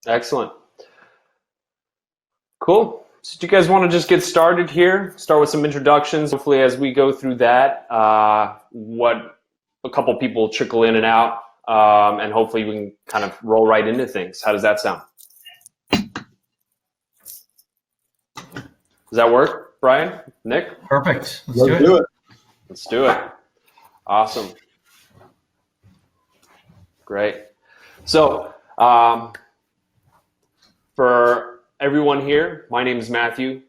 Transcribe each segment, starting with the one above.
Excellent. Cool. So do you guys want to just get started here? Start with some introductions. Hopefully as we go through that, what a couple people trickle in and out, and hopefully we can kind of roll right into things. How does that sound? Does that work, Brian? Nick? Perfect. Let's do it. Let's do it. Awesome. Great. So for everyone here, my name is Matthew.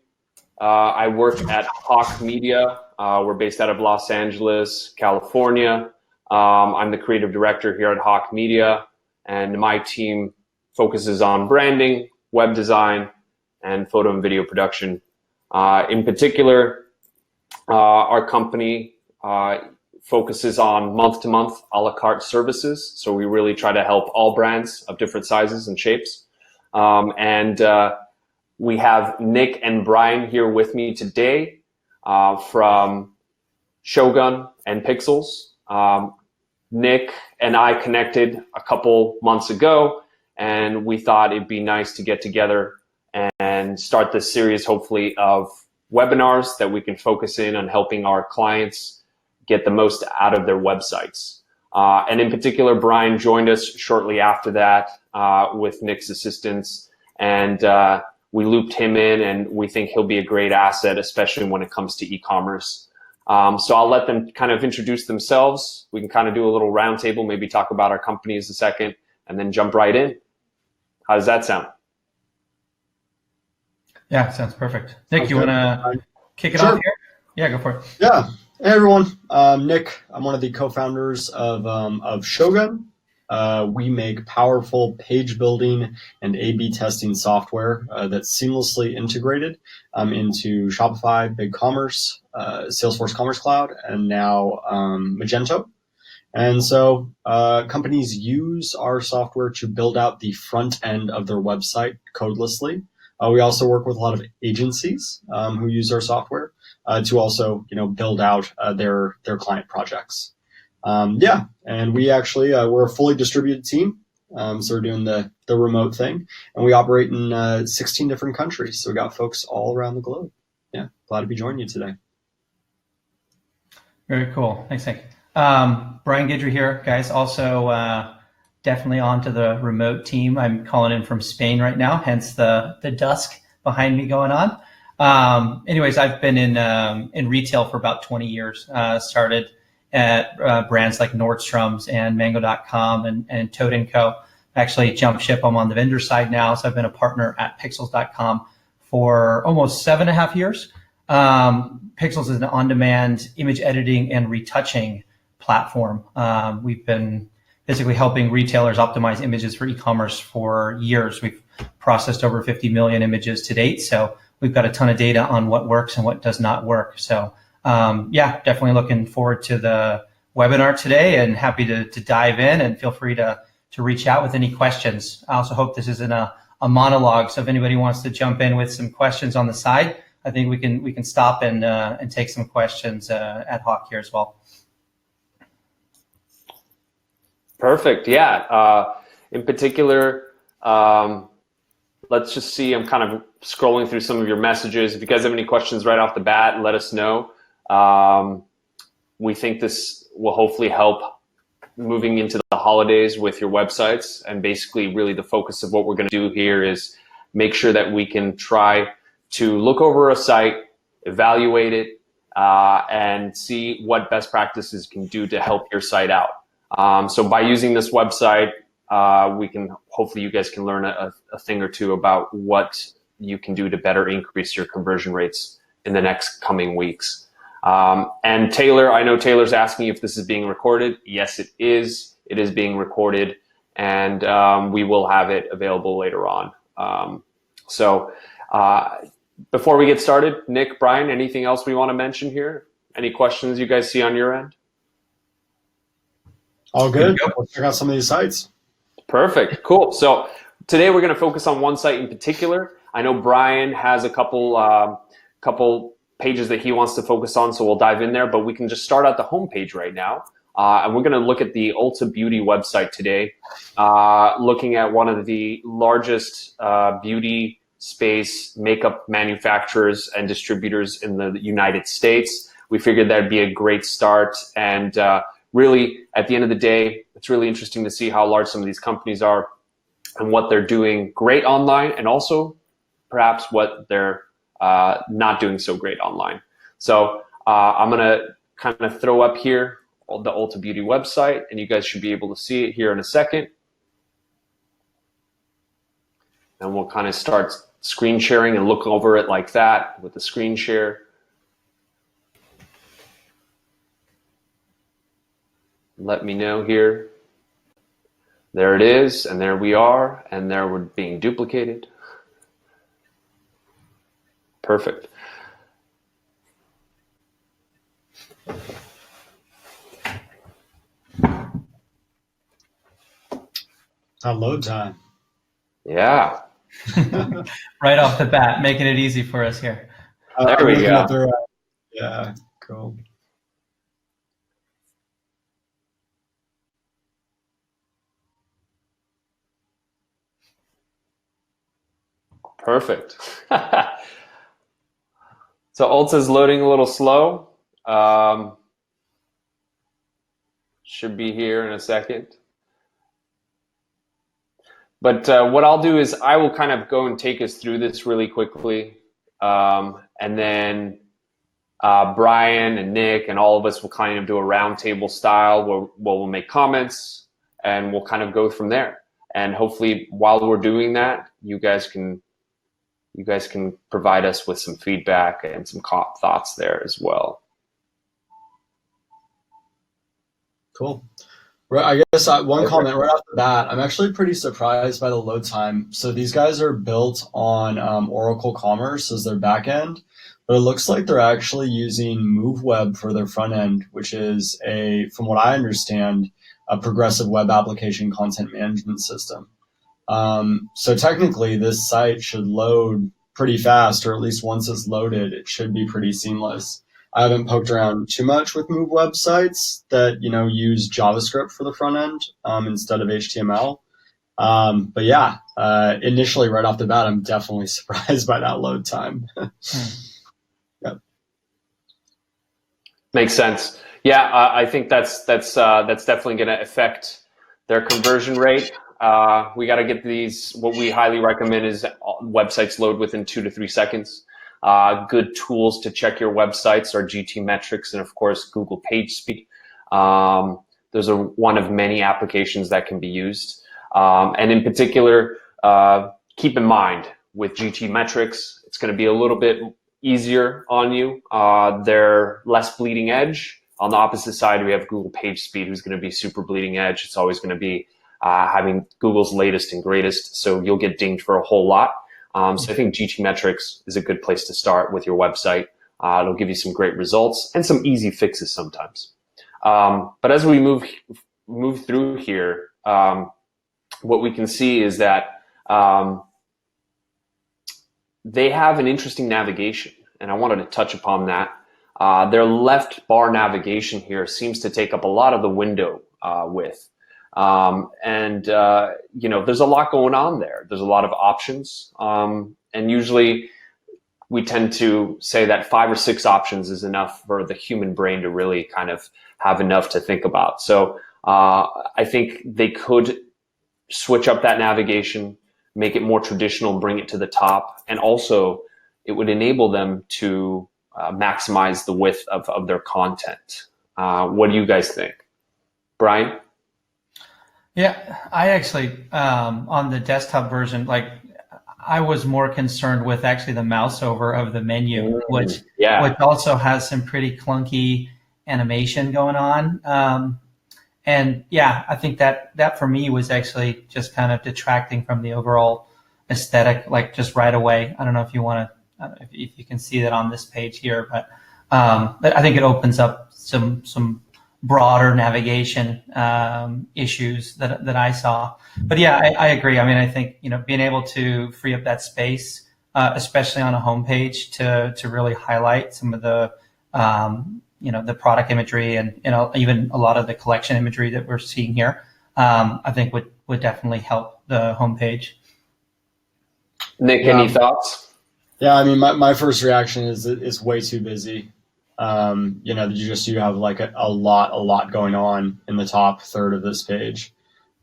I work at Hawk Media. We're based out of Los Angeles, California. I'm the creative director here at Hawk Media, and my team focuses on branding, web design, and photo and video production. In particular, our company focuses on month-to-month a la carte services. So we really try to help all brands of different sizes and shapes. We have Nick and Brian here with me today from Shogun and Pixels. Nick and I connected a couple months ago, and we thought it'd be nice to get together and start this series, hopefully, of webinars that we can focus in on helping our clients get the most out of their websites. And in particular, Brian joined us shortly after that with Nick's assistance, and we looped him in, and we think he'll be a great asset, especially when it comes to e-commerce. So I'll let them kind of introduce themselves. We can kind of do a little roundtable, maybe talk about our companies a second, and then jump right in. How does that sound? Yeah, sounds perfect. Nick, you want to kick it off here? Yeah, go for it. Yeah. Hey, everyone. Nick, I'm one of the co-founders of Shogun. We make powerful page building and A/B testing software that's seamlessly integrated into Shopify, BigCommerce, Salesforce Commerce Cloud, and now Magento. And so companies use our software to build out the front end of their website codelessly. We also work with a lot of agencies who use our software to also, build out their client projects. And we actually we're a fully distributed team, so we're doing the remote thing, and we operate in 16 different countries. So we got folks all around the globe. Yeah, glad to be joining you today. Very cool. Thanks, Nick. Brian Guidry here, guys. Also, definitely onto the remote team. I'm calling in from Spain right now, hence the dusk behind me going on. Anyways, I've been in retail for about 20 years. Started at brands like Nordstrom's and Mango.com and Toad & Co. Actually jumped ship. I'm on the vendor side now, so I've been a partner at Pixels.com for almost 7.5 years. Pixels is an on-demand image editing and retouching platform. We've been basically helping retailers optimize images for e-commerce for years. We've processed over 50 million images to date, so we've got a ton of data on what works and what does not work. So definitely looking forward to the webinar today and happy to dive in, and feel free to reach out with any questions. I also hope this isn't a monologue, so if anybody wants to jump in with some questions on the side, I think we can stop and take some questions ad hoc here as well. Perfect. Yeah. In particular, let's just see. I'm kind of scrolling through some of your messages. If you guys have any questions right off the bat, let us know. We think this will hopefully help moving into the holidays with your websites. And basically, really the focus of what we're going to do here is make sure that we can try to look over a site, evaluate it, and see what best practices can do to help your site out. So by using this website, we can hopefully you guys can learn a thing or two about what you can do to better increase your conversion rates in the next coming weeks. And Taylor, I know Taylor's asking if this is being recorded. Yes, it is. It is being recorded, and we will have it available later on. Before we get started, Nick, Brian, anything else we want to mention here? Any questions you guys see on your end? All good. Let's check out some of these sites. Perfect. Cool. So today we're going to focus on one site in particular. I know Brian has a couple pages that he wants to focus on, so we'll dive in there, but we can just start at the home page right now. And we're going to look at the Ulta Beauty website today, looking at one of the largest beauty space makeup manufacturers and distributors in the United States. We figured that'd be a great start. And really, at the end of the day, it's really interesting to see how large some of these companies are and what they're doing great online, and also perhaps what they're not doing so great online. So I'm going to kind of throw up here the Ulta Beauty website, and you guys should be able to see it here in a second. And we'll kind of start screen sharing and look over it like that with the screen share. Let me know here. There it is, and there we are, and there we're being duplicated. Perfect. Load time. Yeah. Right off the bat, making it easy for us here. There we go. Yeah, cool. Perfect. So Ulta's loading a little slow. Should be here in a second. But what I'll do is I will kind of go and take us through this really quickly. And then Brian and Nick and all of us will kind of do a roundtable style where we'll make comments and we'll kind of go from there. And hopefully while we're doing that, you guys can provide us with some feedback and some thoughts there as well. Cool. Right, I guess one comment right off the bat, I'm actually pretty surprised by the load time. So these guys are built on Oracle Commerce as their back end, but it looks like they're actually using MoveWeb for their front end, which is from what I understand, a progressive web application content management system. So technically this site should load pretty fast, or at least once it's loaded, it should be pretty seamless. I haven't poked around too much with Move websites that, use JavaScript for the front end instead of HTML. But yeah, initially right off the bat, I'm definitely surprised by that load time. Yep. Makes sense. Yeah, I think that's definitely going to affect their conversion rate. We got to get these. What we highly recommend is websites load within 2 to 3 seconds. Good tools to check your websites are GTmetrix and, of course, Google PageSpeed. Those are one of many applications that can be used. And in particular, keep in mind with GTmetrix, it's going to be a little bit easier on you. They're less bleeding edge. On the opposite side, we have Google PageSpeed, who's going to be super bleeding edge. It's always going to be having Google's latest and greatest, so you'll get dinged for a whole lot. So I think GTmetrix is a good place to start with your website. It'll give you some great results and some easy fixes sometimes. But as we move through here, what we can see is that they have an interesting navigation, and I wanted to touch upon that. Their left bar navigation here seems to take up a lot of the window width. There's a lot going on there. There's a lot of options. And usually we tend to say that 5 or 6 options is enough for the human brain to really kind of have enough to think about. So I think they could switch up that navigation, make it more traditional, bring it to the top. And also it would enable them to maximize the width of their content. What do you guys think? Brian? Yeah, I actually, on the desktop version, I was more concerned with actually the mouse over of the menu, which also has some pretty clunky animation going on. And yeah, I think that for me was actually just kind of detracting from the overall aesthetic, just right away. I don't know if you want to, if you can see that on this page here, but I think it opens up some broader navigation issues that I saw. But yeah, I agree. I mean, I think, being able to free up that space, especially on a homepage to really highlight some of the, the product imagery and even a lot of the collection imagery that we're seeing here, I think would definitely help the homepage. Nick, any thoughts? Yeah, I mean, my first reaction is it's way too busy. You have like a lot going on in the top third of this page.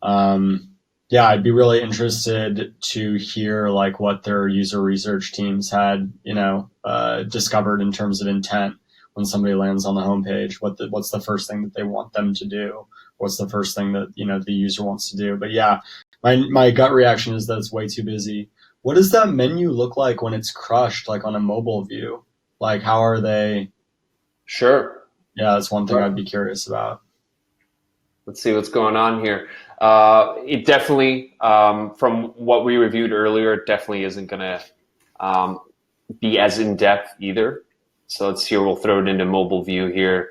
I'd be really interested to hear like what their user research teams had, discovered in terms of intent when somebody lands on the homepage. What's the first thing that they want them to do? What's the first thing that the user wants to do? But yeah, my gut reaction is that it's way too busy. What does that menu look like when it's crushed, like on a mobile view? Like, how are they? Sure. Yeah, that's one thing I'd be curious about. Let's see what's going on here. It definitely, from what we reviewed earlier, it definitely isn't going to be as in-depth either. So let's see, we'll throw it into mobile view here.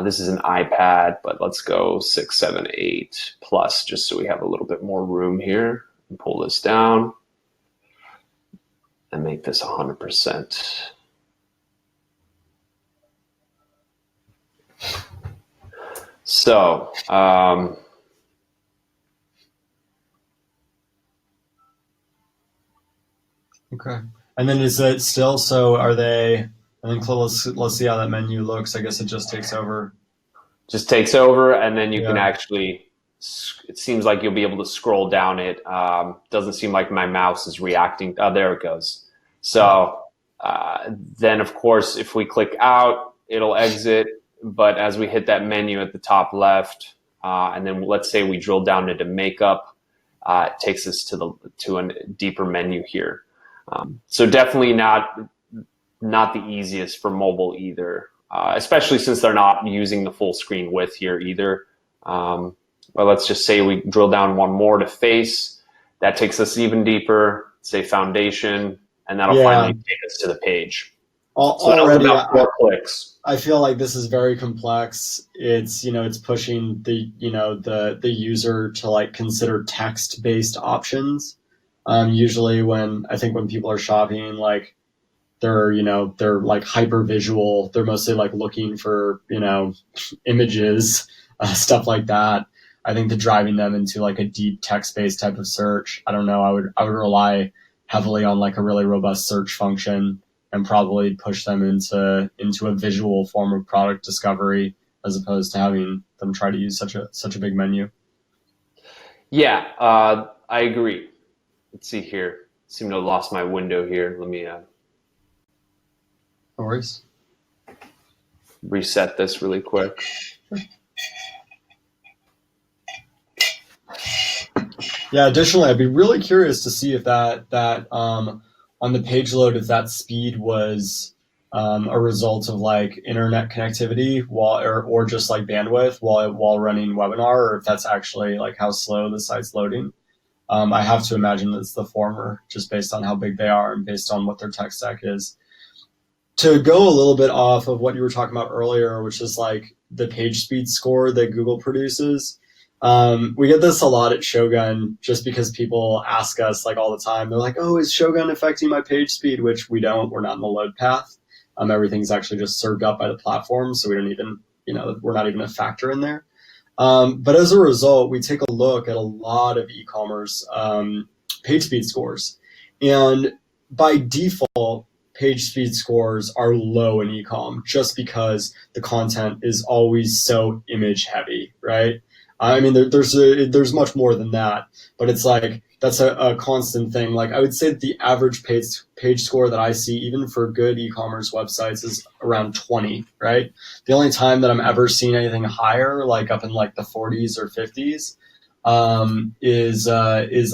This is an iPad, but let's go 6, 7, 8 plus, just so we have a little bit more room here. And pull this down and make this 100%. So, okay. And then is it still, so are they, and then let's see how that menu looks. I guess it just takes over. Just takes over, and then you can actually, it seems like you'll be able to scroll down it. Doesn't seem like my mouse is reacting. Oh, there it goes. So then, of course, if we click out, it'll exit. But as we hit that menu at the top left, and then let's say we drill down into makeup, it takes us to a deeper menu here. So definitely not the easiest for mobile either, especially since they're not using the full screen width here either. Well, let's just say we drill down one more to face. That takes us even deeper, say foundation, and that'll finally take us to the page. So that was about 4 clicks. I feel like this is very complex. It's, it's pushing the user to like consider text-based options. Usually when people are shopping, like they're like hyper visual. They're mostly like looking for, images, stuff like that. I think that driving them into like a deep text-based type of search, I don't know. I would rely heavily on like a really robust search function and probably push them into a visual form of product discovery as opposed to having them try to use such a big menu. Yeah, I agree. Let's see here. Seem to have lost my window here. Let me no worries. Reset this really quick. Yeah, additionally, I'd be really curious to see if that on the page load, if that speed was a result of like internet connectivity or just like bandwidth while running webinar, or if that's actually like how slow the site's loading. I have to imagine that it's the former, just based on how big they are and based on what their tech stack is. To go a little bit off of what you were talking about earlier, which is like the page speed score that Google produces. We get this a lot at Shogun just because people ask us like all the time. They're like, oh, is Shogun affecting my page speed? Which we don't. We're not in the load path. Everything's actually just served up by the platform. So we don't even, we're not even a factor in there. But as a result, we take a look at a lot of e-commerce page speed scores. And by default, page speed scores are low in e-com just because the content is always so image heavy, right? I mean, there's much more than that, but it's like that's a constant thing. Like I would say that the average page score that I see, even for good e-commerce websites, is around 20, right? The only time that I'm ever seeing anything higher, like up in like the 40s or 50s, is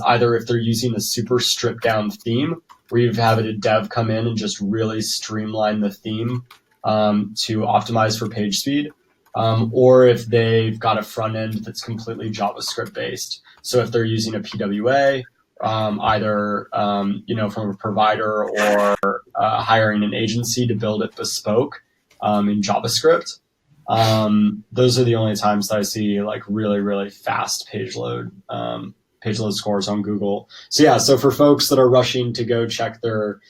either if they're using a super stripped down theme, where you've had a dev come in and just really streamline the theme to optimize for page speed. Or if they've got a front end that's completely JavaScript based. So if they're using a PWA, either from a provider or hiring an agency to build it bespoke in JavaScript, those are the only times that I see like really, really fast page load scores on Google. So yeah, so for folks that are rushing to go check their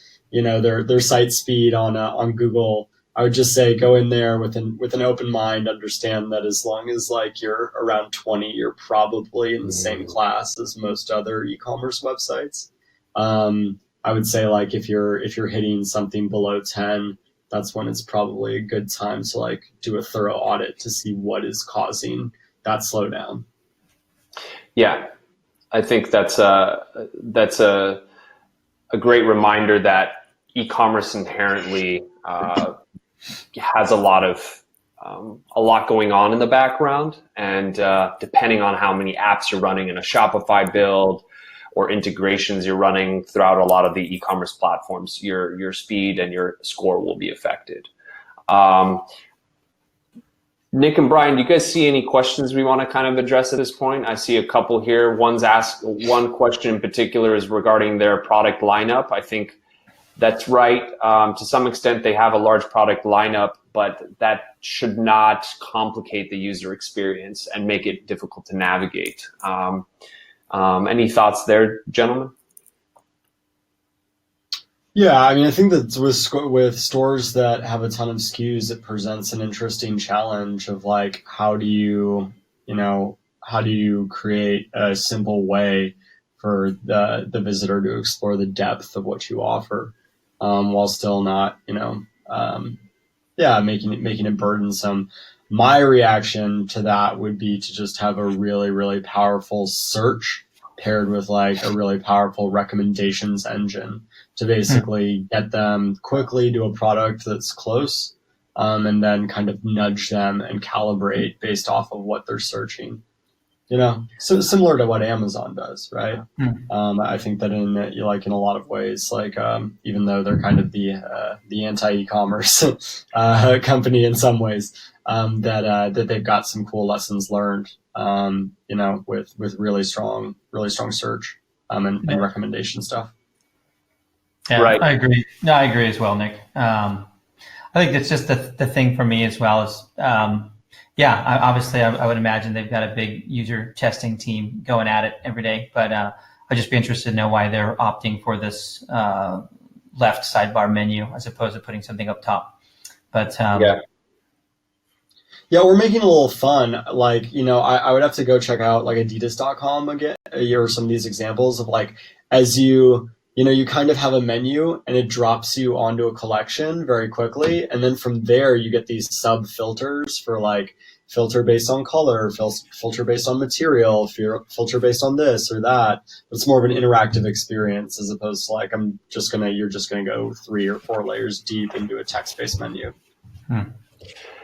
site speed on Google, I would just say go in there with an open mind, understand that as long as like you're around 20, you're probably in the same class as most other e-commerce websites. I would say like if you're hitting something below 10, that's when it's probably a good time to like do a thorough audit to see what is causing that slowdown. Yeah, I think that's a great reminder that e-commerce inherently has a lot going on in the background, and depending on how many apps you're running in a Shopify build or integrations you're running throughout a lot of the e-commerce platforms, your speed and your score will be affected. Nick and Brian, do you guys see any questions we want to kind of address at this point? I see a couple here. One question in particular is regarding their product lineup. I think that's right. To some extent, they have a large product lineup, but that should not complicate the user experience and make it difficult to navigate. Any thoughts there, gentlemen? Yeah, I mean, I think that with stores that have a ton of SKUs, it presents an interesting challenge of like, how do you create a simple way for the visitor to explore the depth of what you offer, while still not, making it burdensome. My reaction to that would be to just have a really, really powerful search paired with like a really powerful recommendations engine to basically get them quickly to a product that's close, and then kind of nudge them and calibrate based off of what they're searching. So similar to what Amazon does, right? I think that in a lot of ways, like even though they're kind of the anti-e-commerce company in some ways, that they've got some cool lessons learned, with really strong search and recommendation stuff. Yeah, Right. I agree. No, I agree as well, Nick. I think that's just the thing for me as well is, obviously I would imagine they've got a big user testing team going at it every day, but I'd just be interested to know why they're opting for this left sidebar menu as opposed to putting something up top. But Yeah, we're making it a little fun. Like, I would have to go check out like Adidas.com again, or some of these examples of like, as you kind of have a menu and it drops you onto a collection very quickly. And then from there, you get these sub filters for like filter based on color, filter based on material, filter based on this or that. It's more of an interactive experience as opposed to like, you're just going to go 3 or 4 layers deep into a text-based menu.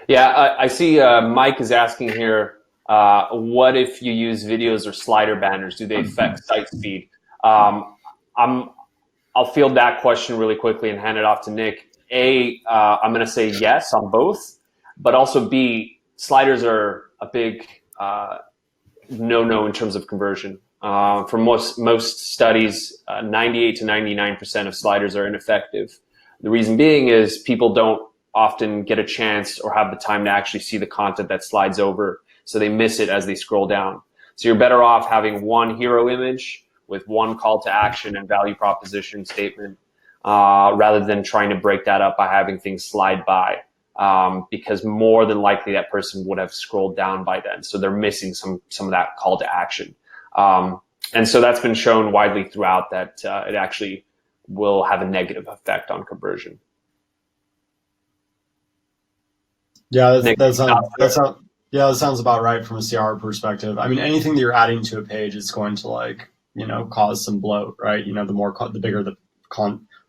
Yeah, I see Mike is asking here, what if you use videos or slider banners? Do they affect site speed? I'll field that question really quickly and hand it off to Nick. I'm going to say yes on both, but also B, sliders are a big no-no in terms of conversion. For most studies, 98 to 99% of sliders are ineffective. The reason being is people don't often get a chance or have the time to actually see the content that slides over, so they miss it as they scroll down. So you're better off having one hero image with one call to action and value proposition statement, rather than trying to break that up by having things slide by, because more than likely that person would have scrolled down by then. So they're missing some of that call to action. And so that's been shown widely throughout that it actually will have a negative effect on conversion. Yeah, that sounds about right from a CR perspective. I mean, anything that you're adding to a page is going to like, cause some bloat, right? The bigger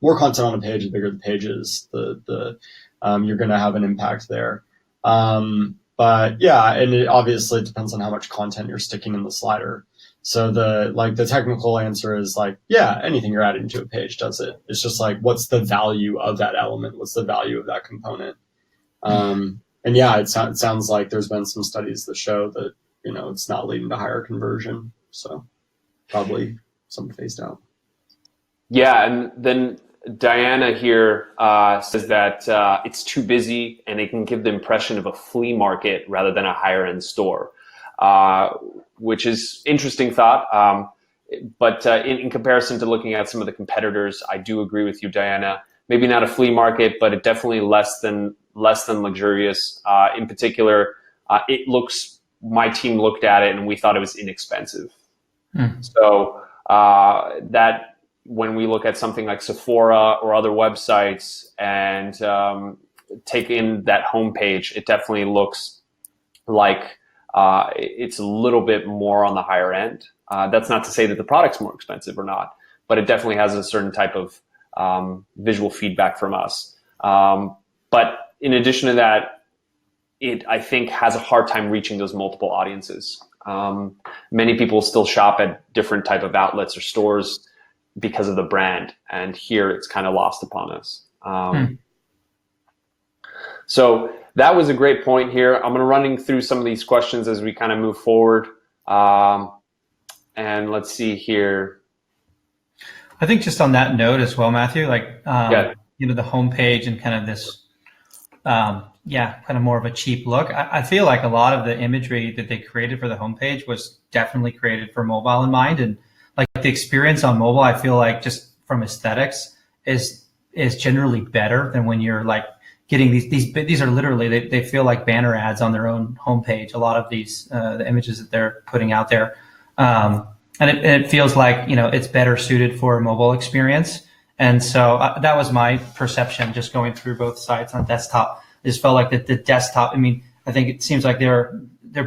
more content on a page, the bigger the page is, you're going to have an impact there. But yeah, and it obviously depends on how much content you're sticking in the slider. So the technical answer is like, yeah, anything you're adding to a page does it. It's just like, what's the value of that element? What's the value of that component? And yeah, it sounds like there's been some studies that show that, it's not leading to higher conversion. So probably some phased out. Yeah, and then Diana here says that it's too busy and it can give the impression of a flea market rather than a higher end store, which is interesting thought. But in comparison to looking at some of the competitors, I do agree with you, Diana. Maybe not a flea market, but it definitely less than less than luxurious. In particular, my team looked at it and we thought it was inexpensive. So that when we look at something like Sephora or other websites and take in that homepage, it definitely looks like it's a little bit more on the higher end. That's not to say that the product's more expensive or not, but it definitely has a certain type of visual feedback from us. But in addition to that, it, I think, has a hard time reaching those multiple audiences. Many people still shop at different type of outlets or stores because of the brand, and here it's kind of lost upon us. So that was a great point here. I'm going to running through some of these questions as we kind of move forward. And let's see here. I think just on that note as well, Matthew, like, Yeah. you know, the homepage and kind of this, kind of more of a cheap look. I feel like a lot of the imagery that they created for the homepage was definitely created for mobile in mind. And like the experience on mobile, I feel like just from aesthetics is generally better than when you're like getting these are literally, they feel like banner ads on their own homepage. A lot of these, the images that they're putting out there. And it feels like, you know, it's better suited for a mobile experience. And so that was my perception just going through both sites on desktop. I just felt like the desktop, I mean, I think it seems like they're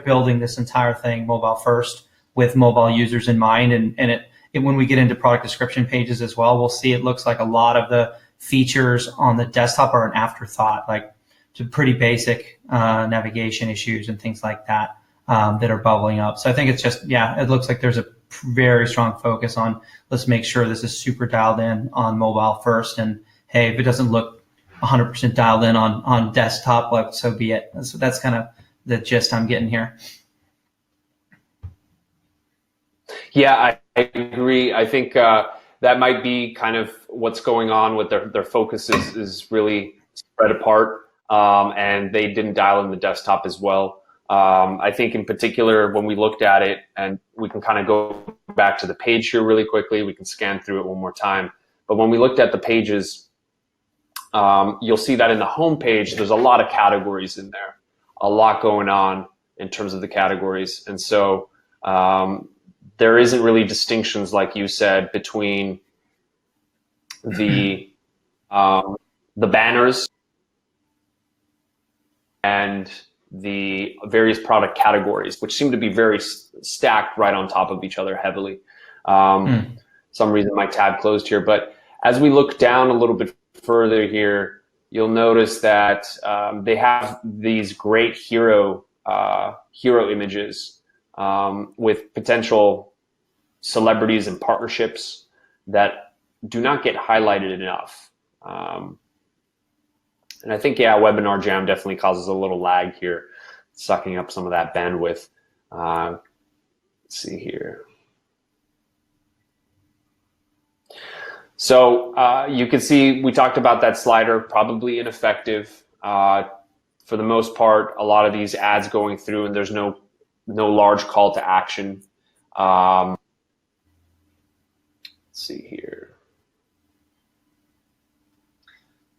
building this entire thing mobile first with mobile users in mind. And it when we get into product description pages as well, we'll see it looks like a lot of the features on the desktop are an afterthought, like to pretty basic navigation issues and things like that that are bubbling up. So I think it's just, it looks like there's a very strong focus on let's make sure this is super dialed in on mobile first. And hey, if it doesn't look 100% dialed in on desktop, like, so be it. So that's kind of the gist I'm getting here. Yeah, I agree. I think that might be kind of what's going on with their focus is really spread apart, and they didn't dial in the desktop as well. I think in particular, when we looked at it, and we can kind of go back to the page here really quickly, we can scan through it one more time. But when we looked at the pages, you'll see that in the home page, there's a lot of categories in there, a lot going on in terms of the categories. And so there isn't really distinctions, like you said, between the banners and the various product categories, which seem to be very stacked right on top of each other heavily. Some reason my tab closed here, but as we look down a little bit further here, you'll notice that they have these great hero images with potential celebrities and partnerships that do not get highlighted enough. And I think, Webinar Jam definitely causes a little lag here, sucking up some of that bandwidth. Let's see here. So you can see we talked about that slider, probably ineffective. For the most part, a lot of these ads going through and there's no large call to action. Let's see here.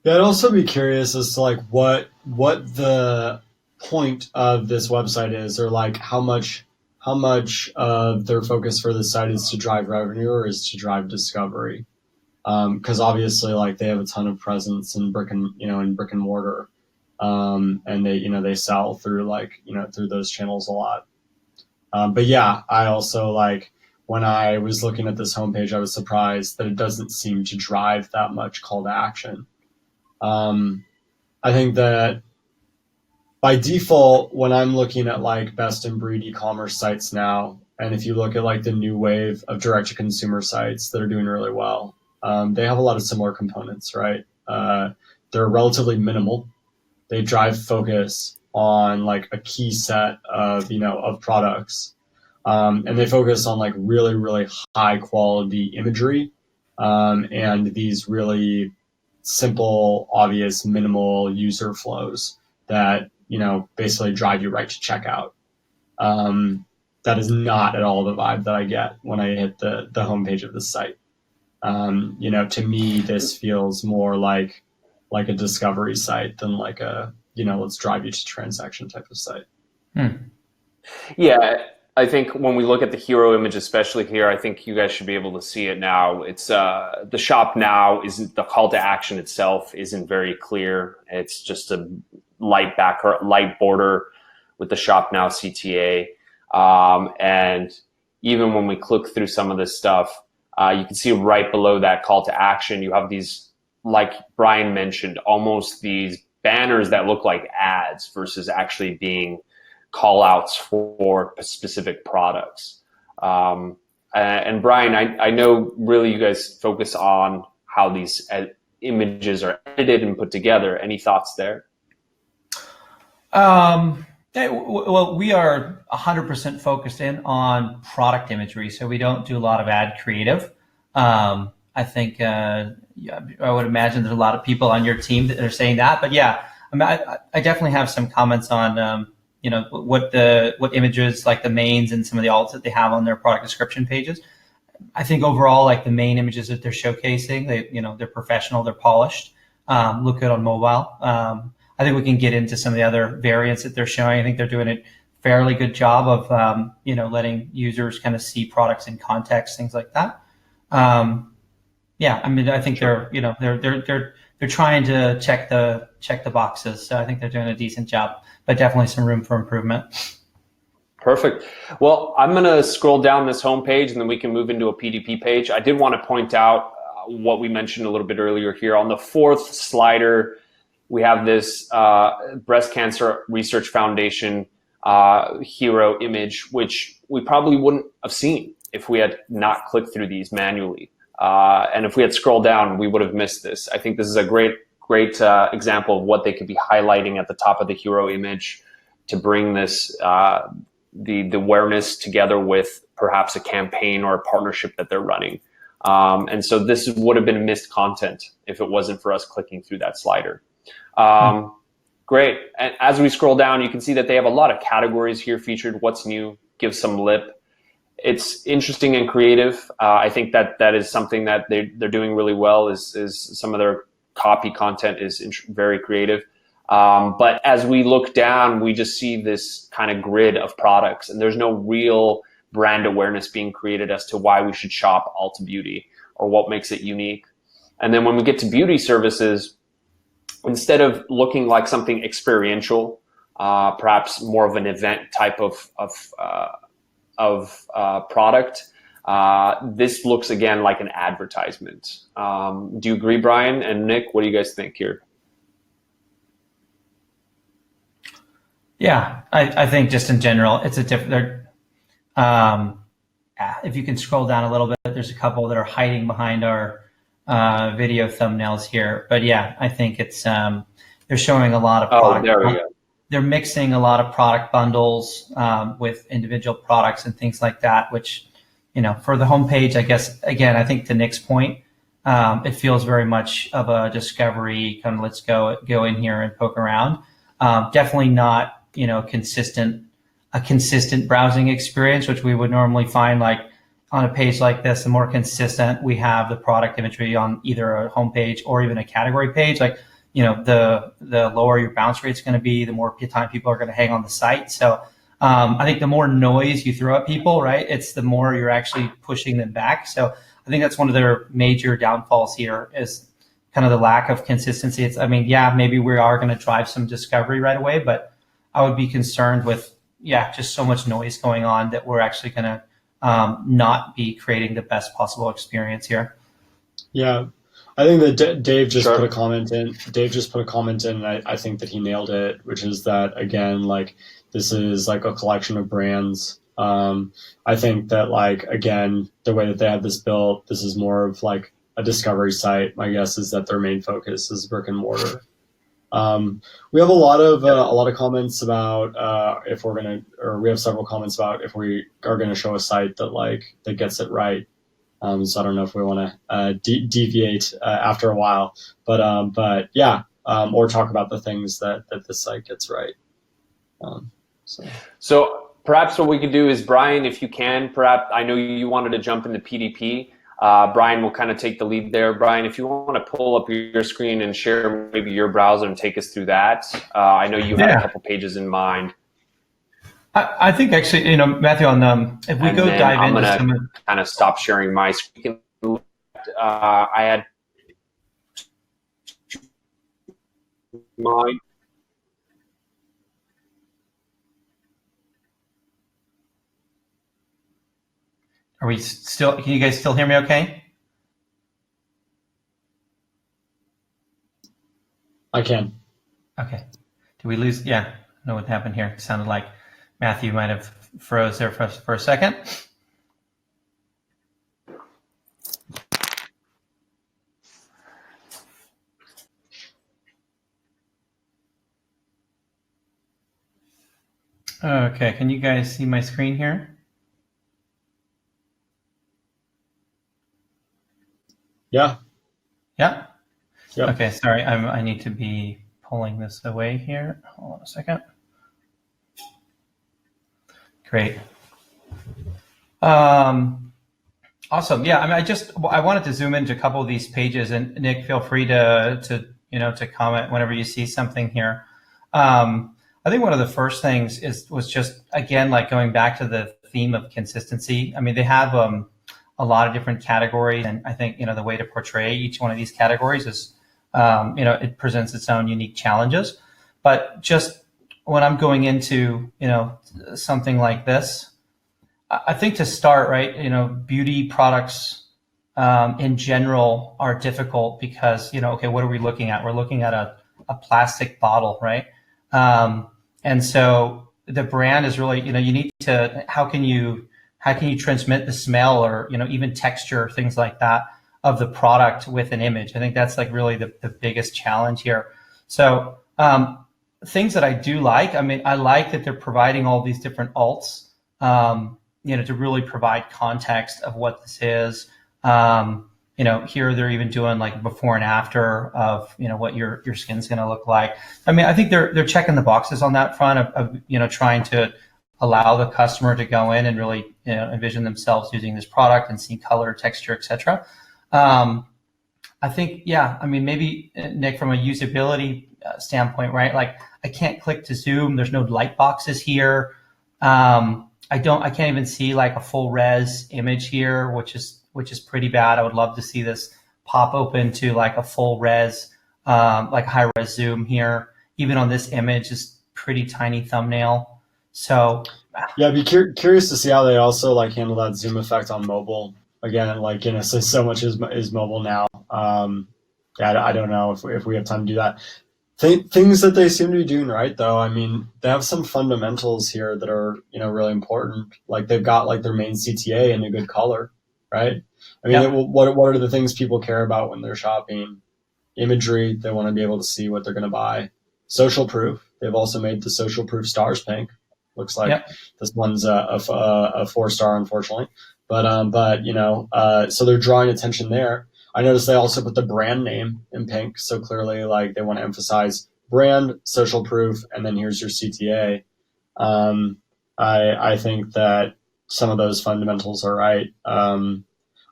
Yeah, I'd also be curious as to like what the point of this website is, or like how much of their focus for the site is to drive revenue or is to drive discovery. Because obviously, like, they have a ton of presence in brick and mortar, and they sell through through those channels a lot. But yeah, I also, like, when I was looking at this homepage, I was surprised that it doesn't seem to drive that much call to action. I think that by default, when I'm looking at like best in breed e-commerce sites now, and if you look at like the new wave of direct to consumer sites that are doing really well, they have a lot of similar components, right? They're relatively minimal. They drive focus on like a key set of products, and they focus on like really, really high quality imagery, and these really simple, obvious, minimal user flows that basically drive you right to checkout. That is not at all the vibe that I get when I hit the homepage of the site. To me, this feels more like a discovery site than like a let's drive you to transaction type of site. Yeah, I think when we look at the hero image, especially here, I think you guys should be able to see it now. It's the shop now isn't the call to action itself isn't very clear. It's just a light border with the shop now CTA. And even when we click through some of this stuff, you can see right below that call to action, you have these, like Brian mentioned, almost these banners that look like ads versus actually being call outs for specific products. And Brian, I know really you guys focus on how these images are edited and put together. Any thoughts there? Well, we are 100% focused in on product imagery, so we don't do a lot of ad creative. I think I would imagine there's a lot of people on your team that are saying that, but yeah, I mean, I definitely have some comments on what images, like the mains and some of the alts that they have on their product description pages. I think overall, like the main images that they're showcasing, they're professional, they're polished, look good on mobile. I think we can get into some of the other variants that they're showing. I think they're doing a fairly good job of letting users kind of see products in context, things like that. Yeah, I mean, I think they're trying to check the boxes. So I think they're doing a decent job, but definitely some room for improvement. Perfect. Well, I'm going to scroll down this homepage and then we can move into a PDP page. I did want to point out what we mentioned a little bit earlier here. On the fourth slider, we have this Breast Cancer Research Foundation hero image, which we probably wouldn't have seen if we had not clicked through these manually. And if we had scrolled down, we would have missed this. I think this is a great example of what they could be highlighting at the top of the hero image to bring this the awareness together with perhaps a campaign or a partnership that they're running. And so this would have been missed content if it wasn't for us clicking through that slider. Great. And as we scroll down, you can see that they have a lot of categories here featured. What's new? Give some lip. It's interesting and creative. I think that is something that they're doing really well. Is some of their copy content is very creative. But as we look down, we just see this kind of grid of products, and there's no real brand awareness being created as to why we should shop Ulta Beauty or what makes it unique. And then when we get to beauty services, instead of looking like something experiential, perhaps more of an event type of product, this looks again like an advertisement. Do you agree, Brian and Nick? What do you guys think here? Yeah, I think just in general, it's a different. If you can scroll down a little bit, there's a couple that are hiding behind our video thumbnails here. But yeah, I think it's they're showing a lot of product. There we go. They're mixing a lot of product bundles with individual products and things like that, which, for the homepage, I guess, again, I think to Nick's point, it feels very much of a discovery kind of let's go in here and poke around. Definitely not, a consistent browsing experience, which we would normally find like on a page like this. The more consistent we have the product imagery on either a homepage or even a category page, like, the lower your bounce rate is going to be, the more time people are going to hang on the site. So I think the more noise you throw at people, right, it's the more you're actually pushing them back. So I think that's one of their major downfalls here is kind of the lack of consistency. Maybe we are going to drive some discovery right away, but I would be concerned with, just so much noise going on that we're actually going to not be creating the best possible experience here. Yeah. I think that Dave just Sure. put a comment in. And I think that he nailed it, which is that, again, like, this is like a collection of brands. I think that, like, again, the way that they have this built, this is more of like a discovery site. My guess is that their main focus is brick and mortar. We have a lot of comments about we have several comments about if we are going to show a site that gets it right. So I don't know if we want to deviate after a while, but yeah, or talk about the things that this site gets right. So perhaps what we could do is, Brian, if you can, perhaps, I know you wanted to jump into PDP. Brian will kind of take the lead there. Brian, if you want to pull up your screen and share maybe your browser and take us through that. I know you had a couple pages in mind. I think actually, Matthew, on if we go dive into some of, kind of stop sharing my screen. I had mine. are we still? Can you guys still hear me? Okay. I can. Okay. Did we lose? Yeah. I don't know what happened here. It sounded like Matthew might have froze there for a second. Okay. Can you guys see my screen here? Yeah. Yeah. Yep. Okay. Sorry. I need to be pulling this away here. Hold on a second. Great. Awesome. Yeah. I mean, I wanted to zoom into a couple of these pages, and Nick, feel free to comment whenever you see something here. I think one of the first things was just, again, like going back to the theme of consistency. I mean, they have a lot of different categories, and I think, the way to portray each one of these categories is, it presents its own unique challenges. But just when I'm going into, something like this, I think to start, right, beauty products in general are difficult because, okay, what are we looking at? We're looking at a plastic bottle, right? And so the brand is really, you need to, how can you transmit the smell or, even texture, things like that of the product with an image? I think that's like really the biggest challenge here. So things that I do like, I mean, I like that they're providing all these different alts, to really provide context of what this is. Here they're even doing like before and after of, what your skin's going to look like. I mean, I think they're checking the boxes on that front of trying to allow the customer to go in and really, envision themselves using this product and see color, texture, etc. I think, yeah, I mean, maybe Nick, from a usability standpoint, right? Like I can't click to zoom. There's no light boxes here. I can't even see like a full res image here, which is pretty bad. I would love to see this pop open to like a full res, like high res zoom here. Even on this image, is pretty tiny thumbnail. So yeah, I'd be curious to see how they also like handle that zoom effect on mobile. Again, like, so much is mobile now. Yeah, I don't know if we have time to do that. Things that they seem to be doing right, though. I mean, they have some fundamentals here that are, really important. Like they've got like their main CTA in a good color, right? I mean, Yep. what are the things people care about when they're shopping? Imagery. They want to be able to see what they're going to buy. Social proof. They've also made the social proof stars pink. Looks like Yep. this one's a 4-star, unfortunately. So they're drawing attention there. I noticed they also put the brand name in pink, so clearly, like, they want to emphasize brand, social proof, and then here's your CTA. I think that some of those fundamentals are right.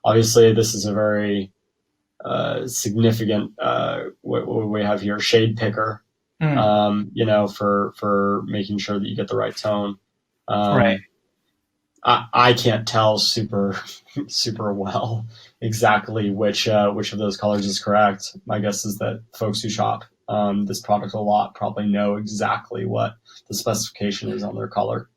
Obviously, this is a very significant what we have here, shade picker. For making sure that you get the right tone. Right. I can't tell super well exactly which of those colors is correct. My guess is that folks who shop this product a lot probably know exactly what the specification is on their color.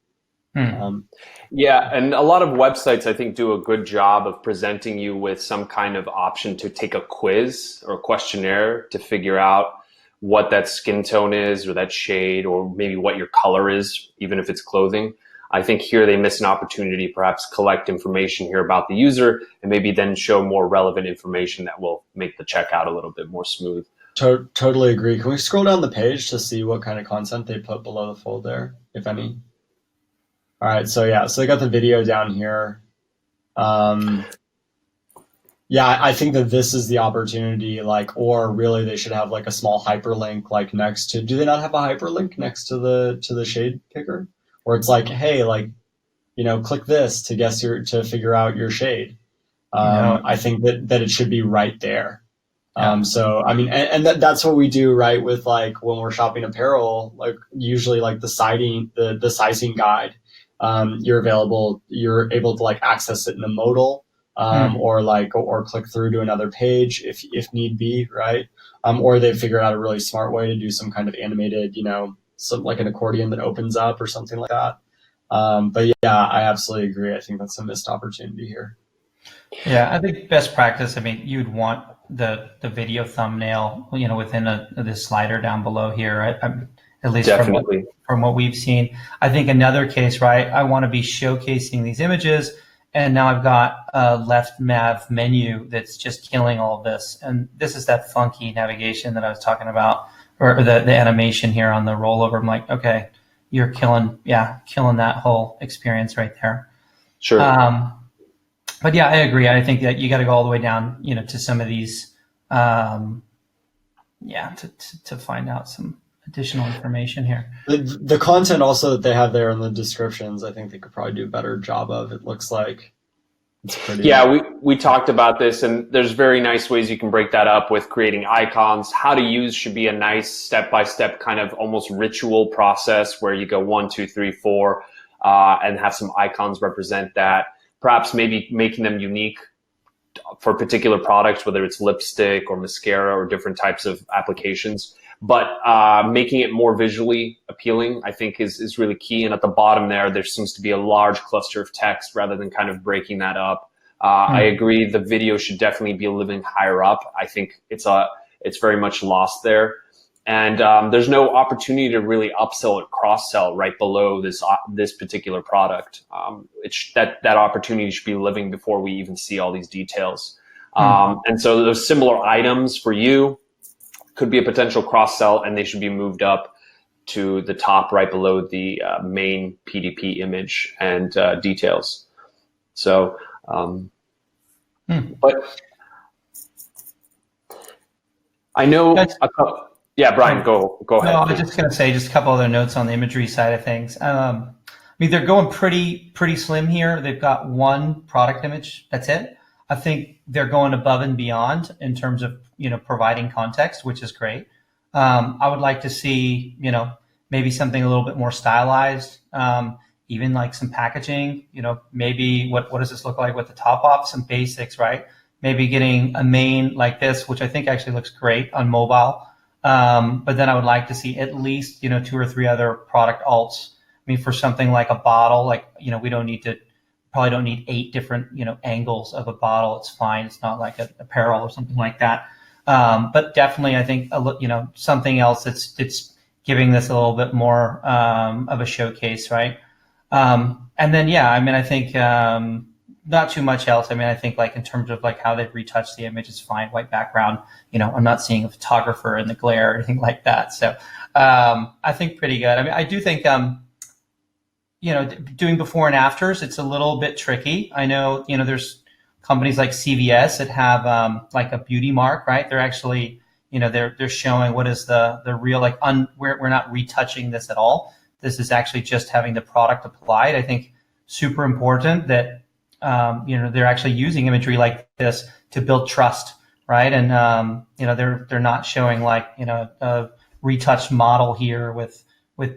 Yeah, and a lot of websites, I think, do a good job of presenting you with some kind of option to take a quiz or a questionnaire to figure out what that skin tone is or that shade, or maybe what your color is, even if it's clothing. I think here they miss an opportunity, perhaps collect information here about the user and maybe then show more relevant information that will make the checkout a little bit more smooth. Totally agree. Can we scroll down the page to see what kind of content they put below the fold there, if any? All right, so yeah, so they got the video down here. Yeah, I think that this is the opportunity, like, or really they should have like a small hyperlink like next to, do they not have a hyperlink next to the shade picker? Where it's like, hey, like, click this to figure out your shade. No. I think that it should be right there. Yeah. So I mean, and that's what we do, right? With like when we're shopping apparel, like usually like the sizing guide, you're able to like access it in a modal, Hmm. or click through to another page if need be, right? Or they figured out a really smart way to do some kind of animated, some like an accordion that opens up or something like that. But yeah, I absolutely agree. I think that's a missed opportunity here. Yeah, I think best practice, I mean, you'd want the video thumbnail, within this slider down below here, right? At least Definitely. from what we've seen. I think another case, right? I want to be showcasing these images, and now I've got a left nav menu that's just killing all of this. And this is that funky navigation that I was talking about, or the animation here on the rollover. I'm like, okay, you're killing that whole experience right there. Sure. But yeah, I agree. I think that you got to go all the way down, to some of these, to find out some additional information here. The content also that they have there in the descriptions, I think they could probably do a better job of. It looks like it's pretty. Yeah, we talked about this, and there's very nice ways you can break that up with creating icons. How to use should be a nice step-by-step kind of almost ritual process where you go 1, 2, 3, 4, and have some icons represent that. Perhaps maybe making them unique for particular products, whether it's lipstick or mascara or different types of applications. But making it more visually appealing, I think, is really key. And at the bottom there seems to be a large cluster of text rather than kind of breaking that up. I agree. The video should definitely be living higher up. I think it's very much lost there. And there's no opportunity to really upsell or cross-sell right below this particular product. That opportunity should be living before we even see all these details. And so those similar items for you could be a potential cross-sell, and they should be moved up to the top right below the main PDP image and details. So, but I know a couple. Yeah, Brian, go ahead. No, I was just going to say just a couple other notes on the imagery side of things. I mean, they're going pretty slim here. They've got one product image. That's it. I think they're going above and beyond in terms of, providing context, which is great. I would like to see, maybe something a little bit more stylized, even like some packaging, maybe what does this look like with the top off, some basics, right? Maybe getting a main like this, which I think actually looks great on mobile. But then I would like to see at least, 2 or 3 other product alts. I mean, for something like a bottle, like, we probably don't need 8 different, angles of a bottle. It's fine. It's not like an apparel or something like that. But definitely I think, something else that's giving this a little bit more, of a showcase, right? And then, I mean, I think, not too much else. I mean, I think like in terms of like how they've retouched the image, it's fine. White background, I'm not seeing a photographer in the glare or anything like that. So I think pretty good. I mean, I do think, doing before and afters, it's a little bit tricky. I know, there's companies like CVS that have like a beauty mark, right? They're actually, they're showing what is the real, like, we're not retouching this at all. This is actually just having the product applied. I think super important that, they're actually using imagery like this to build trust, right? And, they're not showing like, a retouched model here with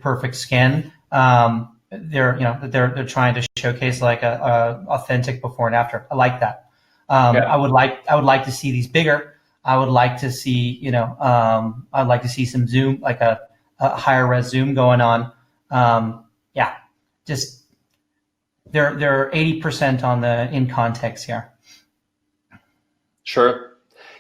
perfect skin. They're trying to showcase like a authentic before and after. I like that. I would like to see these bigger. I would like to see, I'd like to see some zoom, like a higher res zoom going on. Just they're 80% on the in context here. Sure.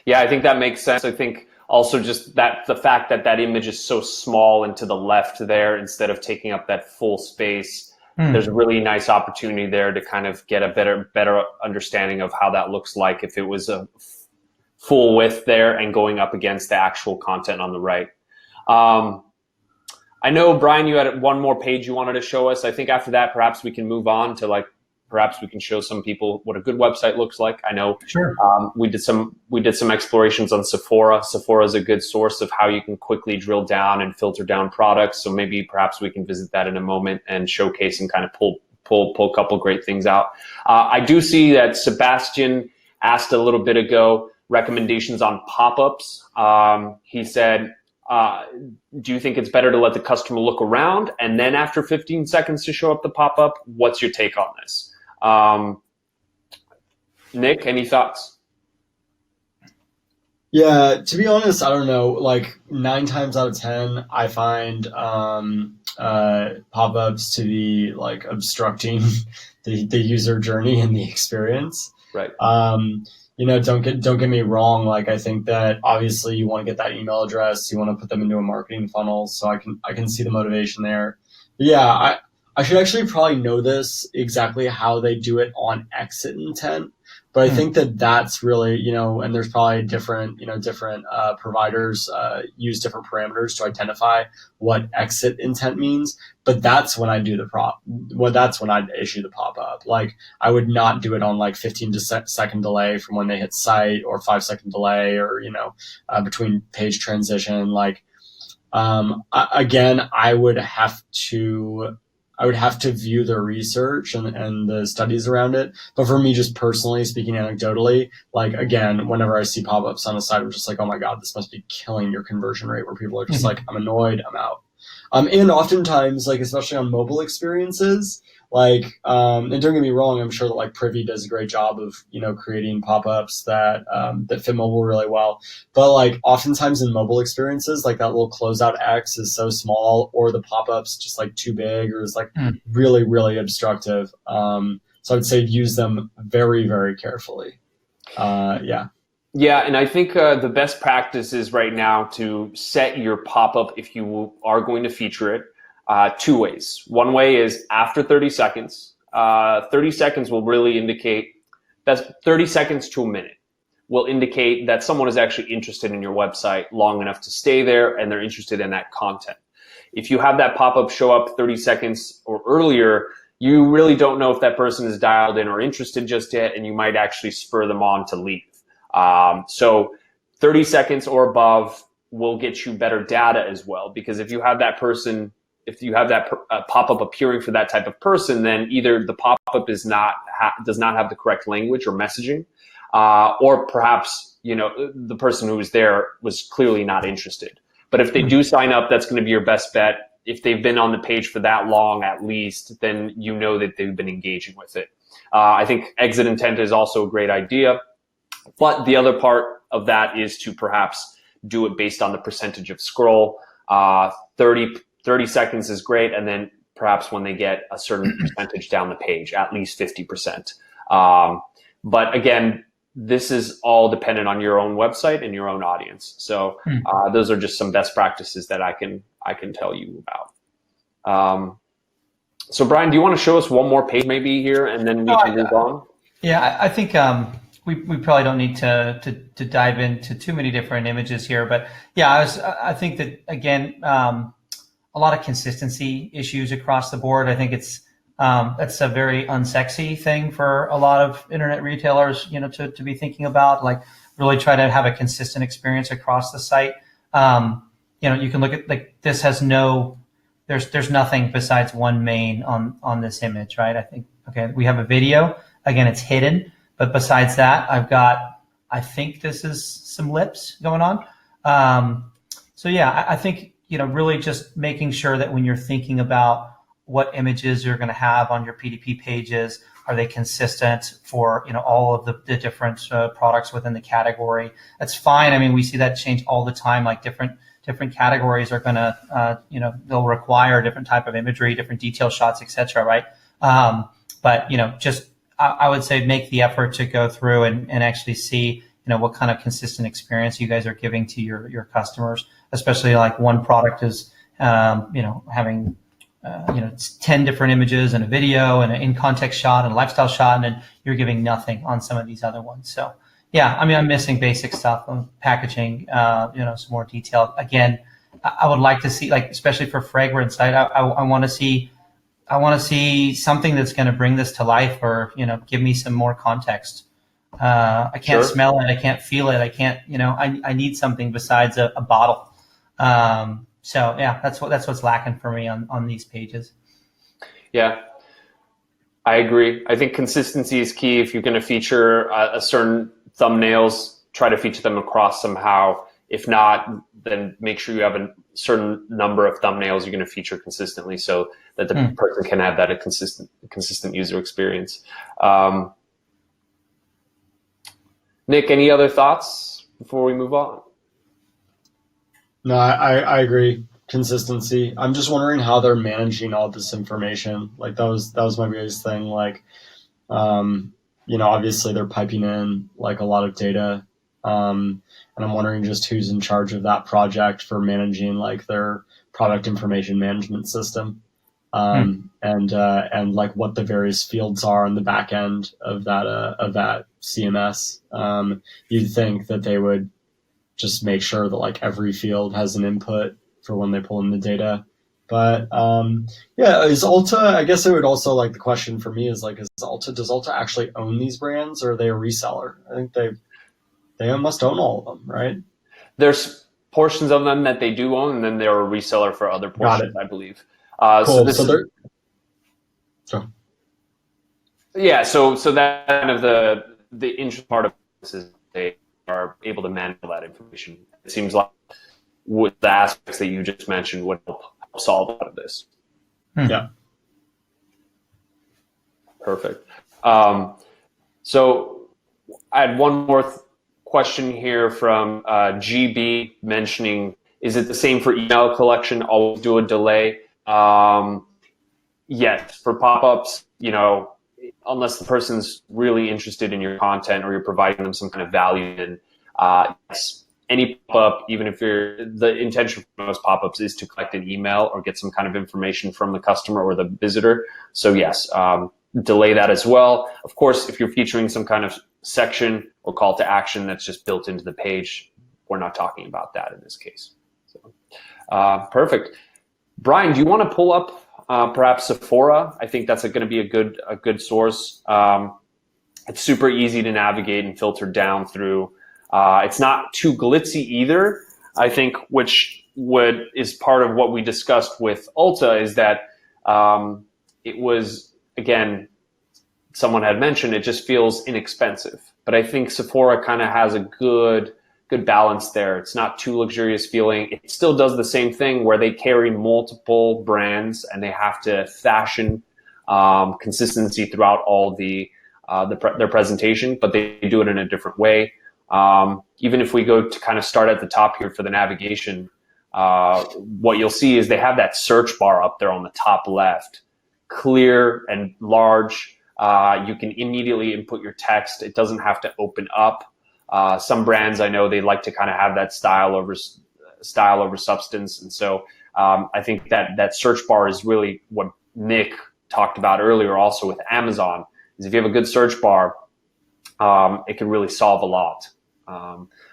Yeah, I think that makes sense. I think also just the fact that image is so small and to the left there, instead of taking up that full space, there's a really nice opportunity there to kind of get a better understanding of how that looks like if it was a full width there and going up against the actual content on the right. I know, Brian, you had one more page you wanted to show us. I think after that, perhaps we can move on to perhaps we can show some people what a good website looks like. I know we did some explorations on Sephora. Sephora is a good source of how you can quickly drill down and filter down products. So maybe perhaps we can visit that in a moment and showcase and kind of pull a couple great things out. I do see that Sebastian asked a little bit ago recommendations on pop-ups. He said, do you think it's better to let the customer look around and then after 15 seconds to show up the pop-up? What's your take on this? Nick, any thoughts? Yeah, to be honest, I don't know. Like 9 times out of 10, I find pop-ups to be like obstructing the user journey and the experience. Right. Don't get me wrong. Like I think that obviously you want to get that email address, you want to put them into a marketing funnel. So I can see the motivation there. But yeah, I should actually probably know this exactly how they do it on exit intent. But I think that that's really, and there's probably different providers use different parameters to identify what exit intent means. But that's when I do that's when I'd issue the pop-up. Like I would not do it on like 15-second delay from when they hit site or 5-second delay or, between page transition. Like, again, I would have to view the research and the studies around it. But for me, just personally speaking anecdotally, like again, whenever I see pop-ups on the site, I'm just like, oh my God, this must be killing your conversion rate, where people are just like, I'm annoyed, I'm out. And oftentimes, like, especially on mobile experiences, like, and don't get me wrong, I'm sure that like Privy does a great job of, creating pop-ups that fit mobile really well. But like oftentimes in mobile experiences, like that little closeout X is so small, or the pop-up's just like too big, or is like really, really obstructive. So I'd say use them very, very carefully. Yeah. Yeah, and I think the best practice is right now to set your pop-up, if you are going to feature it, 2 ways. One way is after 30 seconds. 30 seconds will really indicate, that's 30 seconds to a minute, will indicate that someone is actually interested in your website long enough to stay there and they're interested in that content. If you have that pop-up show up 30 seconds or earlier, you really don't know if that person is dialed in or interested just yet, and you might actually spur them on to leave. So 30 seconds or above will get you better data as well, because if you have that person, if you have that pop-up appearing for that type of person, then either the pop-up does not have the correct language or messaging, or perhaps, the person who was there was clearly not interested. But if they do sign up, that's going to be your best bet. If they've been on the page for that long, at least, then you know that they've been engaging with it. I think exit intent is also a great idea. But the other part of that is to perhaps do it based on the percentage of scroll. 30 seconds is great, and then perhaps when they get a certain percentage down the page, at least 50%. But again, this is all dependent on your own website and your own audience. So those are just some best practices that I can tell you about. So Brian, do you want to show us one more page maybe here, and then we can move on? Yeah, I think we probably don't need to dive into too many different images here, but yeah, I think that again, a lot of consistency issues across the board. I think that's a very unsexy thing for a lot of internet retailers, to be thinking about. Like really try to have a consistent experience across the site. You can look at like this has there's nothing besides one main on this image, right? I think we have a video. Again, it's hidden. But besides that, I think this is some lips going on. So yeah, I think, really just making sure that when you're thinking about what images you're going to have on your PDP pages, are they consistent for, all of the different products within the category? That's fine. I mean, we see that change all the time. Like different categories are going to, they'll require different type of imagery, different detail shots, et cetera, right? But, just I would say make the effort to go through and actually see, what kind of consistent experience you guys are giving to your customers, especially like one product is, having, 10 different images and a video and an in-context shot and a lifestyle shot, and then you're giving nothing on some of these other ones. So yeah, I mean, I'm missing basic stuff on packaging, some more detail. Again, I would like to see, like, especially for fragrance, I want to see something that's going to bring this to life, or, give me some more context. I can't smell it. I can't feel it. I can't, I need something besides a bottle. So yeah, that's what's lacking for me on these pages. Yeah, I agree. I think consistency is key if you're going to feature a certain thumbnails, try to feature them across somehow. If not, then make sure you have a certain number of thumbnails you're going to feature consistently so that the person can have that a consistent user experience. Nick, any other thoughts before we move on? No, I agree. Consistency. I'm just wondering how they're managing all this information. Like that was my biggest thing. Like, obviously they're piping in like a lot of data. And I'm wondering just who's in charge of that project for managing like their product information management system, and like what the various fields are on the back end of that CMS. You'd think that they would just make sure that like every field has an input for when they pull in the data. But is Ulta? I guess it would also like the question for me is like, does Ulta actually own these brands or are they a reseller? I think they must own all of them, right? There's portions of them that they do own, and then they're a reseller for other portions, I believe. Cool. So that kind of the interesting part of this is they are able to manage that information. It seems like with the aspects that you just mentioned would help solve a lot of this. Yeah. Perfect. So I had one more question here from GB mentioning, is it the same for email collection? Always do a delay? Yes, for pop-ups, unless the person's really interested in your content or you're providing them some kind of value, then yes, any pop-up, even if the intention for most pop-ups is to collect an email or get some kind of information from the customer or the visitor. So yes, delay that as well. Of course, if you're featuring some kind of section or call to action that's just built into the page, we're not talking about that in this case. So, perfect. Brian, do you want to pull up perhaps Sephora? I think that's going to be a good source. It's super easy to navigate and filter down through. It's not too glitzy either. I think which is part of what we discussed with Ulta is that it was, again, someone had mentioned it just feels inexpensive. But I think Sephora kind of has a good balance there. It's not too luxurious feeling. It still does the same thing where they carry multiple brands and they have to fashion consistency throughout all their presentation, but they do it in a different way. Even if we go to kind of start at the top here for the navigation, what you'll see is they have that search bar up there on the top left, clear and large. You can immediately input your text. It doesn't have to open up. Some brands I know they like to kind of have that style over substance, and so I think that search bar is really what Nick talked about earlier. Also with Amazon, is if you have a good search bar, it can really solve a lot.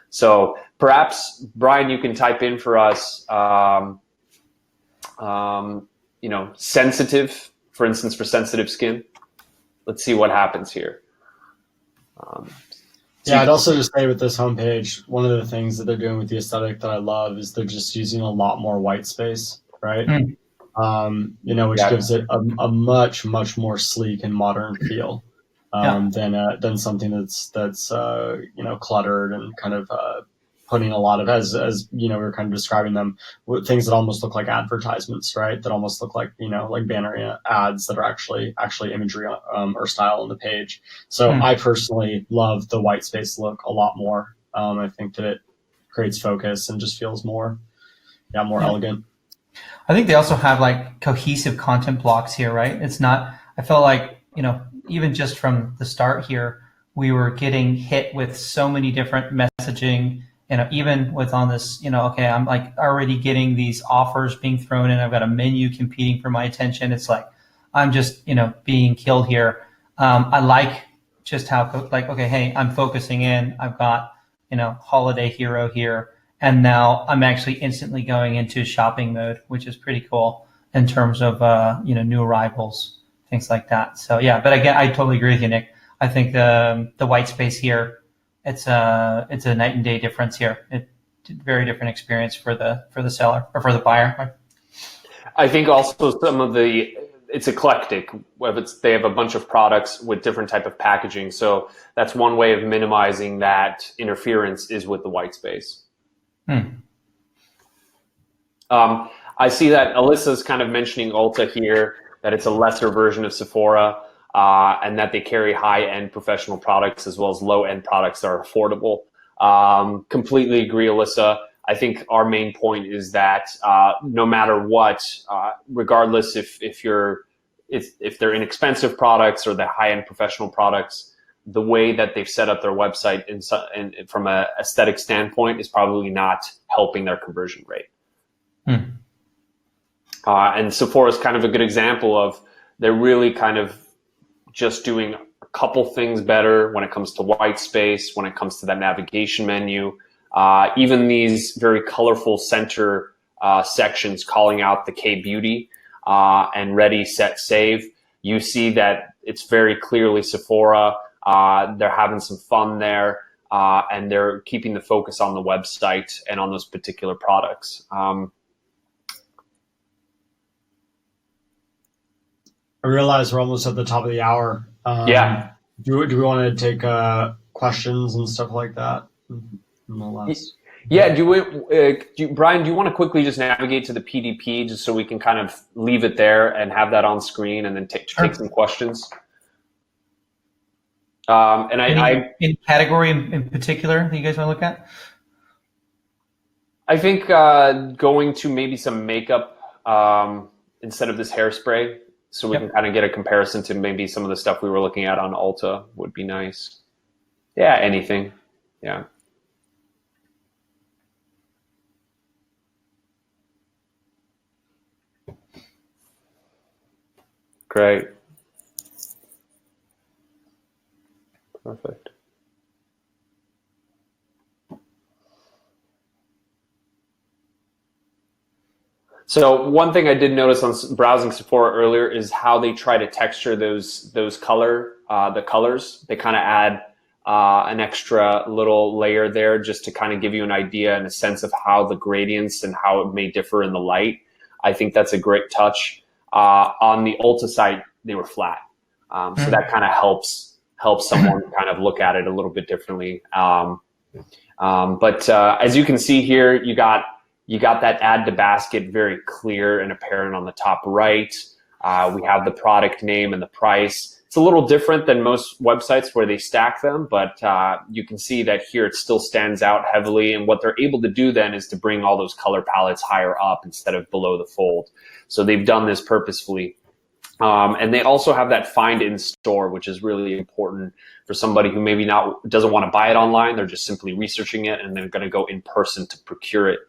So perhaps Brian, you can type in for us, sensitive, for instance, for sensitive skin. Let's see what happens here. I'd also just say with this homepage, one of the things that they're doing with the aesthetic that I love is they're just using a lot more white space, right? Which gives it a much, much more sleek and modern feel than something that's cluttered and kind of putting a lot of, as we were kind of describing them, things that almost look like advertisements, right? That almost look like like banner ads that are actually imagery or style on the page. So I personally love the white space look a lot more. I think that it creates focus and just feels more elegant. I think they also have like cohesive content blocks here, right? It's not, I felt like, even just from the start here, we were getting hit with so many different messaging, even with on this, okay, I'm like already getting these offers being thrown in. I've got a menu competing for my attention. It's like, I'm just, being killed here. I like just how, like, okay, hey, I'm focusing in. I've got, holiday hero here. And now I'm actually instantly going into shopping mode, which is pretty cool in terms of, new arrivals, things like that. So yeah, but again, I totally agree with you, Nick. I think the white space here, it's a night and day difference here. It's a very different experience for the seller or for the buyer. I think also some of the it's eclectic. They have a bunch of products with different type of packaging. So that's one way of minimizing that interference is with the white space. I see that Alyssa's kind of mentioning Ulta here, that it's a lesser version of Sephora, and that they carry high-end professional products as well as low-end products that are affordable. Completely agree, Alyssa. I think our main point is that no matter what, regardless if they're inexpensive products or the high-end professional products, the way that they've set up their website and from an aesthetic standpoint is probably not helping their conversion rate. And Sephora is kind of a good example of they're really kind of just doing a couple things better when it comes to white space, when it comes to that navigation menu. Even these very colorful center sections calling out the K-Beauty and Ready, Set, Save. You see that it's very clearly Sephora. They're having some fun there, and they're keeping the focus on the website and on those particular products. I realize we're almost at the top of the hour. Yeah. Do we want to take questions and stuff like that? Yeah. Brian, do you want to quickly just navigate to the PDP just so we can kind of leave it there and have that on screen and then take some questions? And any category in particular that you guys want to look at? I think going to maybe some makeup instead of this hairspray, so we can kind of get a comparison to maybe some of the stuff we were looking at on Ulta would be nice. Yeah, anything. Yeah. Great. Perfect. So one thing I did notice on browsing Sephora earlier is how they try to texture the colors. They kind of add an extra little layer there just to kind of give you an idea and a sense of how the gradients and how it may differ in the light. I think that's a great touch. On the Ulta site, they were flat, so that kind of helps someone kind of look at it a little bit differently. But as you can see here, you got that add to basket very clear and apparent on the top right. We have the product name and the price. It's a little different than most websites where they stack them, but you can see that here it still stands out heavily. And what they're able to do then is to bring all those color palettes higher up instead of below the fold. So they've done this purposefully. And they also have that find in store, which is really important for somebody who maybe doesn't want to buy it online. They're just simply researching it and they're going to go in person to procure it.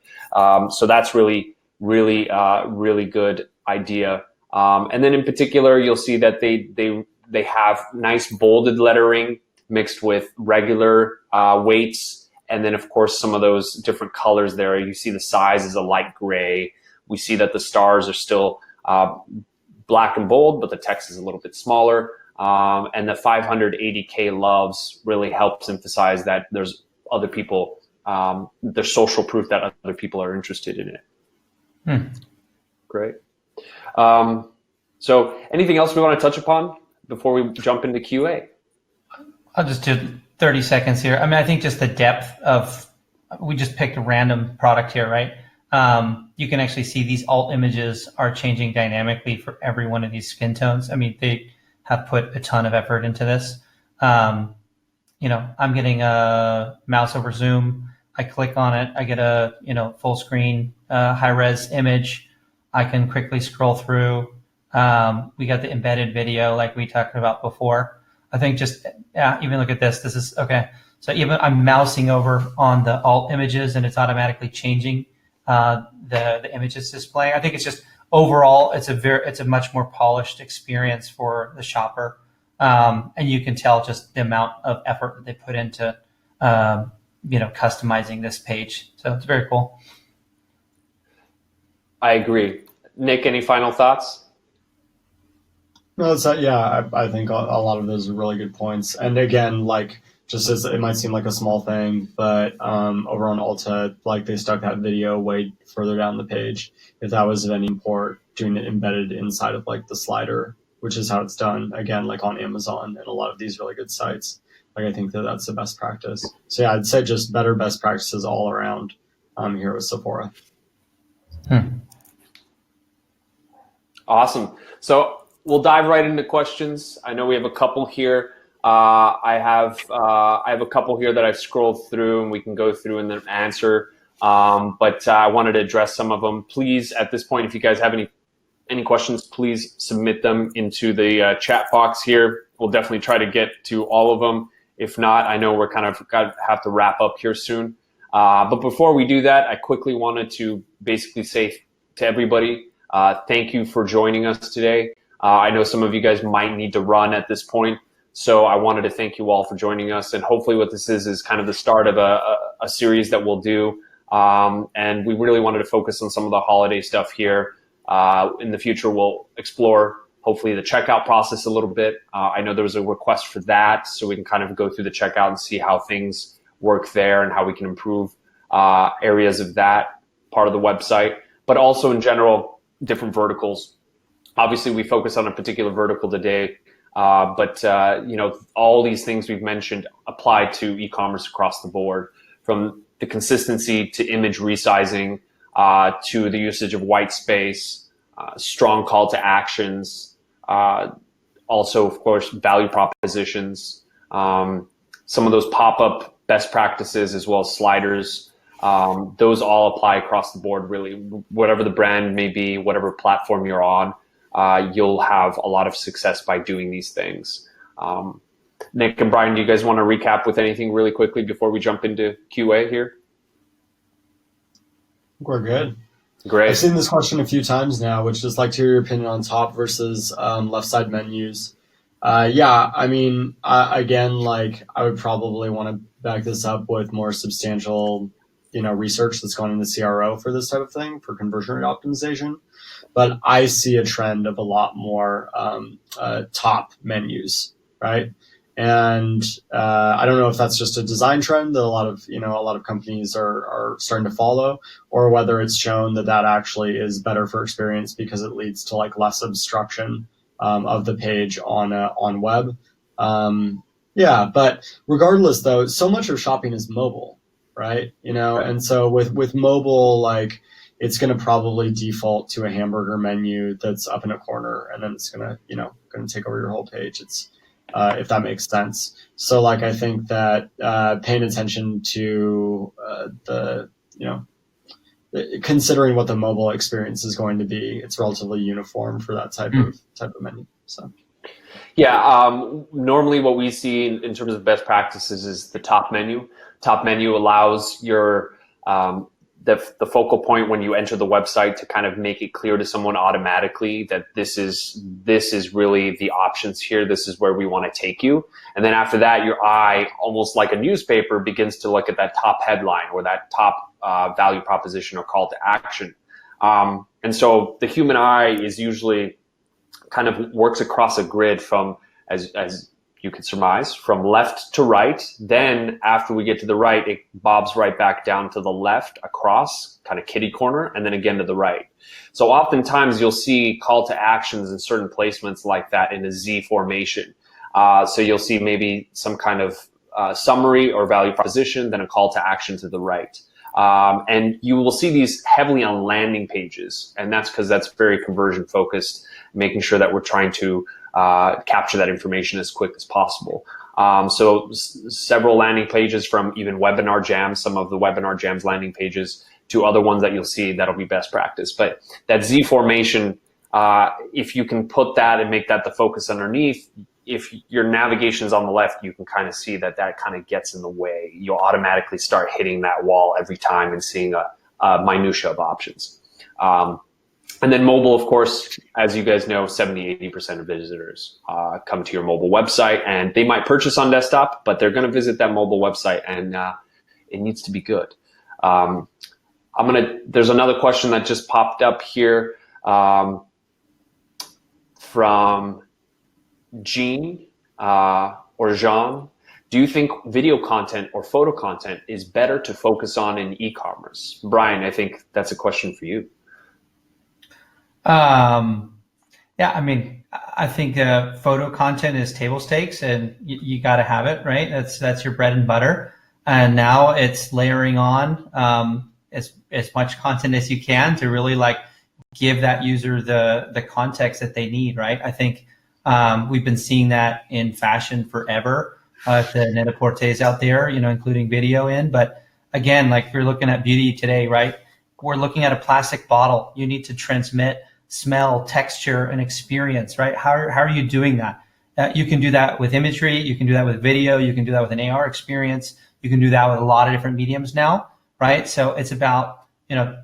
So that's really good idea. And then in particular, you'll see that they have nice bolded lettering mixed with regular weights. And then of course, some of those different colors there, you see the size is a light gray. We see that the stars are still black and bold, but the text is a little bit smaller. And the 580K loves really helps emphasize that there's other people, there's social proof that other people are interested in it. Great. So anything else we want to touch upon before we jump into QA? I'll just do 30 seconds here. I mean, I think just the depth of, we just picked a random product here, right? You can actually see these alt images are changing dynamically for every one of these skin tones. I mean, they have put a ton of effort into this. I'm getting a mouse over zoom. I click on it. I get a, full screen, high res image. I can quickly scroll through. We got the embedded video like we talked about before. I think even look at this. This is okay. So even I'm mousing over on the alt images and it's automatically changing the images displaying. I think it's just overall, it's a much more polished experience for the shopper. And you can tell just the amount of effort that they put into, customizing this page. So it's very cool. I agree. Nick, any final thoughts? No, I think a lot of those are really good points. And again, like just as it might seem like a small thing, but over on Alta, like they stuck that video way further down the page. If that was of any import, doing it embedded inside of like the slider, which is how it's done again, like on Amazon and a lot of these really good sites. Like I think that that's the best practice. So yeah, I'd say just better best practices all around here with Sephora. Awesome. So we'll dive right into questions. I know we have a couple here. I have a couple here that I've scrolled through, and we can go through and then answer. But I wanted to address some of them. Please, at this point, if you guys have any questions, please submit them into the chat box here. We'll definitely try to get to all of them. If not, I know we're kind of have to wrap up here soon. But before we do that, I quickly wanted to basically say to everybody, thank you for joining us today. I know some of you guys might need to run at this point, so I wanted to thank you all for joining us. And hopefully what this is kind of the start of a series that we'll do. And we really wanted to focus on some of the holiday stuff here. In the future, we'll explore hopefully the checkout process a little bit. I know there was a request for that, so we can kind of go through the checkout and see how things work there and how we can improve areas of that part of the website, but also in general, different verticals. Obviously, we focus on a particular vertical today, but you know, all these things we've mentioned apply to e-commerce across the board, from the consistency to image resizing to the usage of white space, strong call to actions, also, of course, value propositions, some of those pop-up best practices as well as sliders. Those all apply across the board, really. Whatever the brand may be, whatever platform you're on, you'll have a lot of success by doing these things. Nick and Brian, do you guys want to recap with anything really quickly before we jump into QA here? We're good. Great. I've seen this question a few times now, which is like to hear your opinion on top versus left side menus. Yeah, I mean, again, like I would probably want to back this up with more substantial, research that's gone into CRO for this type of thing, for conversion rate optimization. But I see a trend of a lot more top menus, right? And I don't know if that's just a design trend that a lot of companies are starting to follow, or whether it's shown that actually is better for experience because it leads to like less obstruction of the page on web. Yeah, but regardless, though, so much of shopping is mobile, right? Right. And so with mobile, like it's going to probably default to a hamburger menu that's up in a corner, and then it's going to take over your whole page. It's if that makes sense. So like I think that paying attention to considering what the mobile experience is going to be, it's relatively uniform for that type of menu. So yeah, normally what we see in terms of best practices is the top menu. Top menu allows your the focal point when you enter the website to kind of make it clear to someone automatically that this is really the options here. This is where we want to take you. And then after that, your eye, almost like a newspaper, begins to look at that top headline or that top value proposition or call to action. And so the human eye is usually kind of works across a grid from, as you could surmise, from left to right. Then after we get to the right, it bobs right back down to the left across, kind of kitty corner, and then again to the right. So oftentimes you'll see call to actions in certain placements like that in a Z formation. So you'll see maybe some kind of summary or value proposition, then a call to action to the right. And you will see these heavily on landing pages, and that's because that's very conversion focused, making sure that we're trying to capture that information as quick as possible. So several landing pages from even Webinar Jams, some of the Webinar Jams landing pages, to other ones that you'll see that'll be best practice. But that Z formation, if you can put that and make that the focus underneath, if your navigation's on the left, you can kind of see that kind of gets in the way. You'll automatically start hitting that wall every time and seeing a minutia of options. And then mobile, of course, as you guys know, 70-80% of visitors come to your mobile website, and they might purchase on desktop, but they're going to visit that mobile website, and it needs to be good. There's another question that just popped up here from Jean or Jean. do you think video content or photo content is better to focus on in e-commerce? Brian, I think that's a question for you. Yeah, I mean, I think photo content is table stakes, and you got to have it, right? That's your bread and butter. And now it's layering on as much content as you can to really like give that user the context that they need, right? I think we've been seeing that in fashion forever. The Net-a-Porters out there, including video in. But again, like you're looking at beauty today, right? We're looking at a plastic bottle. You need to transmit smell, texture, and experience, right? How are you doing that? You can do that with imagery. You can do that with video. You can do that with an AR experience. You can do that with a lot of different mediums now, right? So it's about,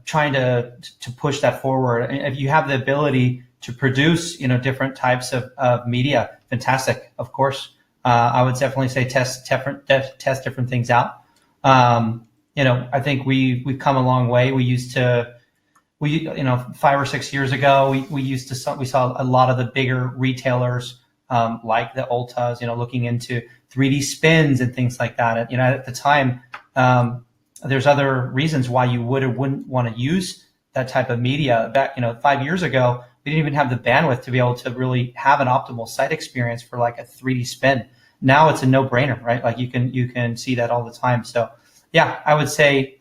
trying to push that forward. And if you have the ability to produce, different types of media, fantastic, of course. I would definitely say test different things out. I think we've come a long way. We 5 or 6 years ago, we saw a lot of the bigger retailers, like the Ultas, looking into 3D spins and things like that. At the time, there's other reasons why you would or wouldn't want to use that type of media. Back, 5 years ago, we didn't even have the bandwidth to be able to really have an optimal site experience for like a 3D spin. Now it's a no-brainer, right? Like you can see that all the time. So yeah, I would say,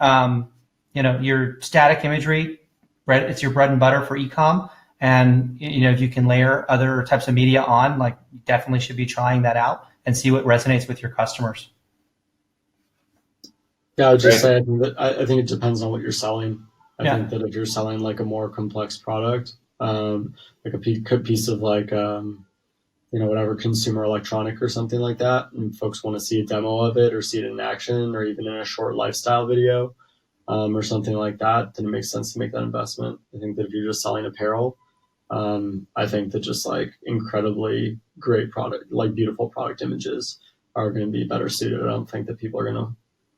your static imagery, it's your bread and butter for e-com. And, if you can layer other types of media on, like you definitely should be trying that out and see what resonates with your customers. Yeah, I would just say I think it depends on what you're selling. I Yeah. think that if you're selling like a more complex product, like a piece of like, whatever consumer electronic or something like that, and folks want to see a demo of it or see it in action or even in a short lifestyle video, or something like that, then it makes sense to make that investment. I think that if you're just selling apparel, I think that just like incredibly great product, like beautiful product images are going to be better suited. I don't think that people are going to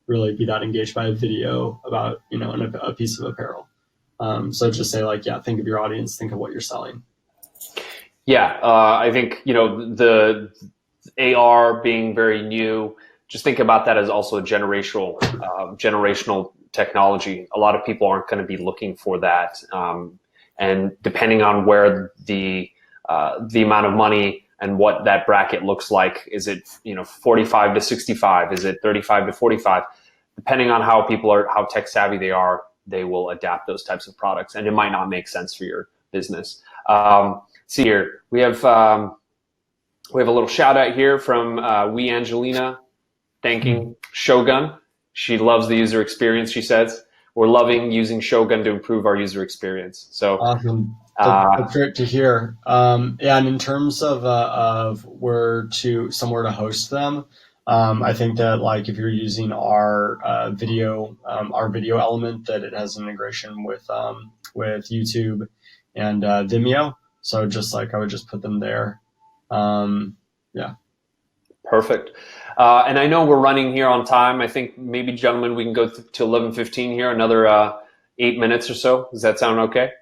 really be that engaged by a video about, a piece of apparel. So just say like, yeah, think of your audience, think of what you're selling. Yeah, I think, the AR being very new, just think about that as also a generational technology. A lot of people aren't going to be looking for that. And depending on where the amount of money and what that bracket looks like, is it 45 to 65? Is it 35 to 45? Depending on how how tech savvy they are, they will adapt those types of products, and it might not make sense for your business. See here, we have a little shout out here from Wee Angelina, thanking Shogun. She loves the user experience. She says, "We're loving using Shogun to improve our user experience." So awesome. That's great to hear. And in terms of somewhere to host them, I think that like if you're using our video element, that it has an integration with YouTube and Vimeo. So just like I would just put them there. Yeah. Perfect. And I know we're running here on time. I think maybe, gentlemen, we can go to 11:15 here, another 8 minutes or so. Does that sound okay?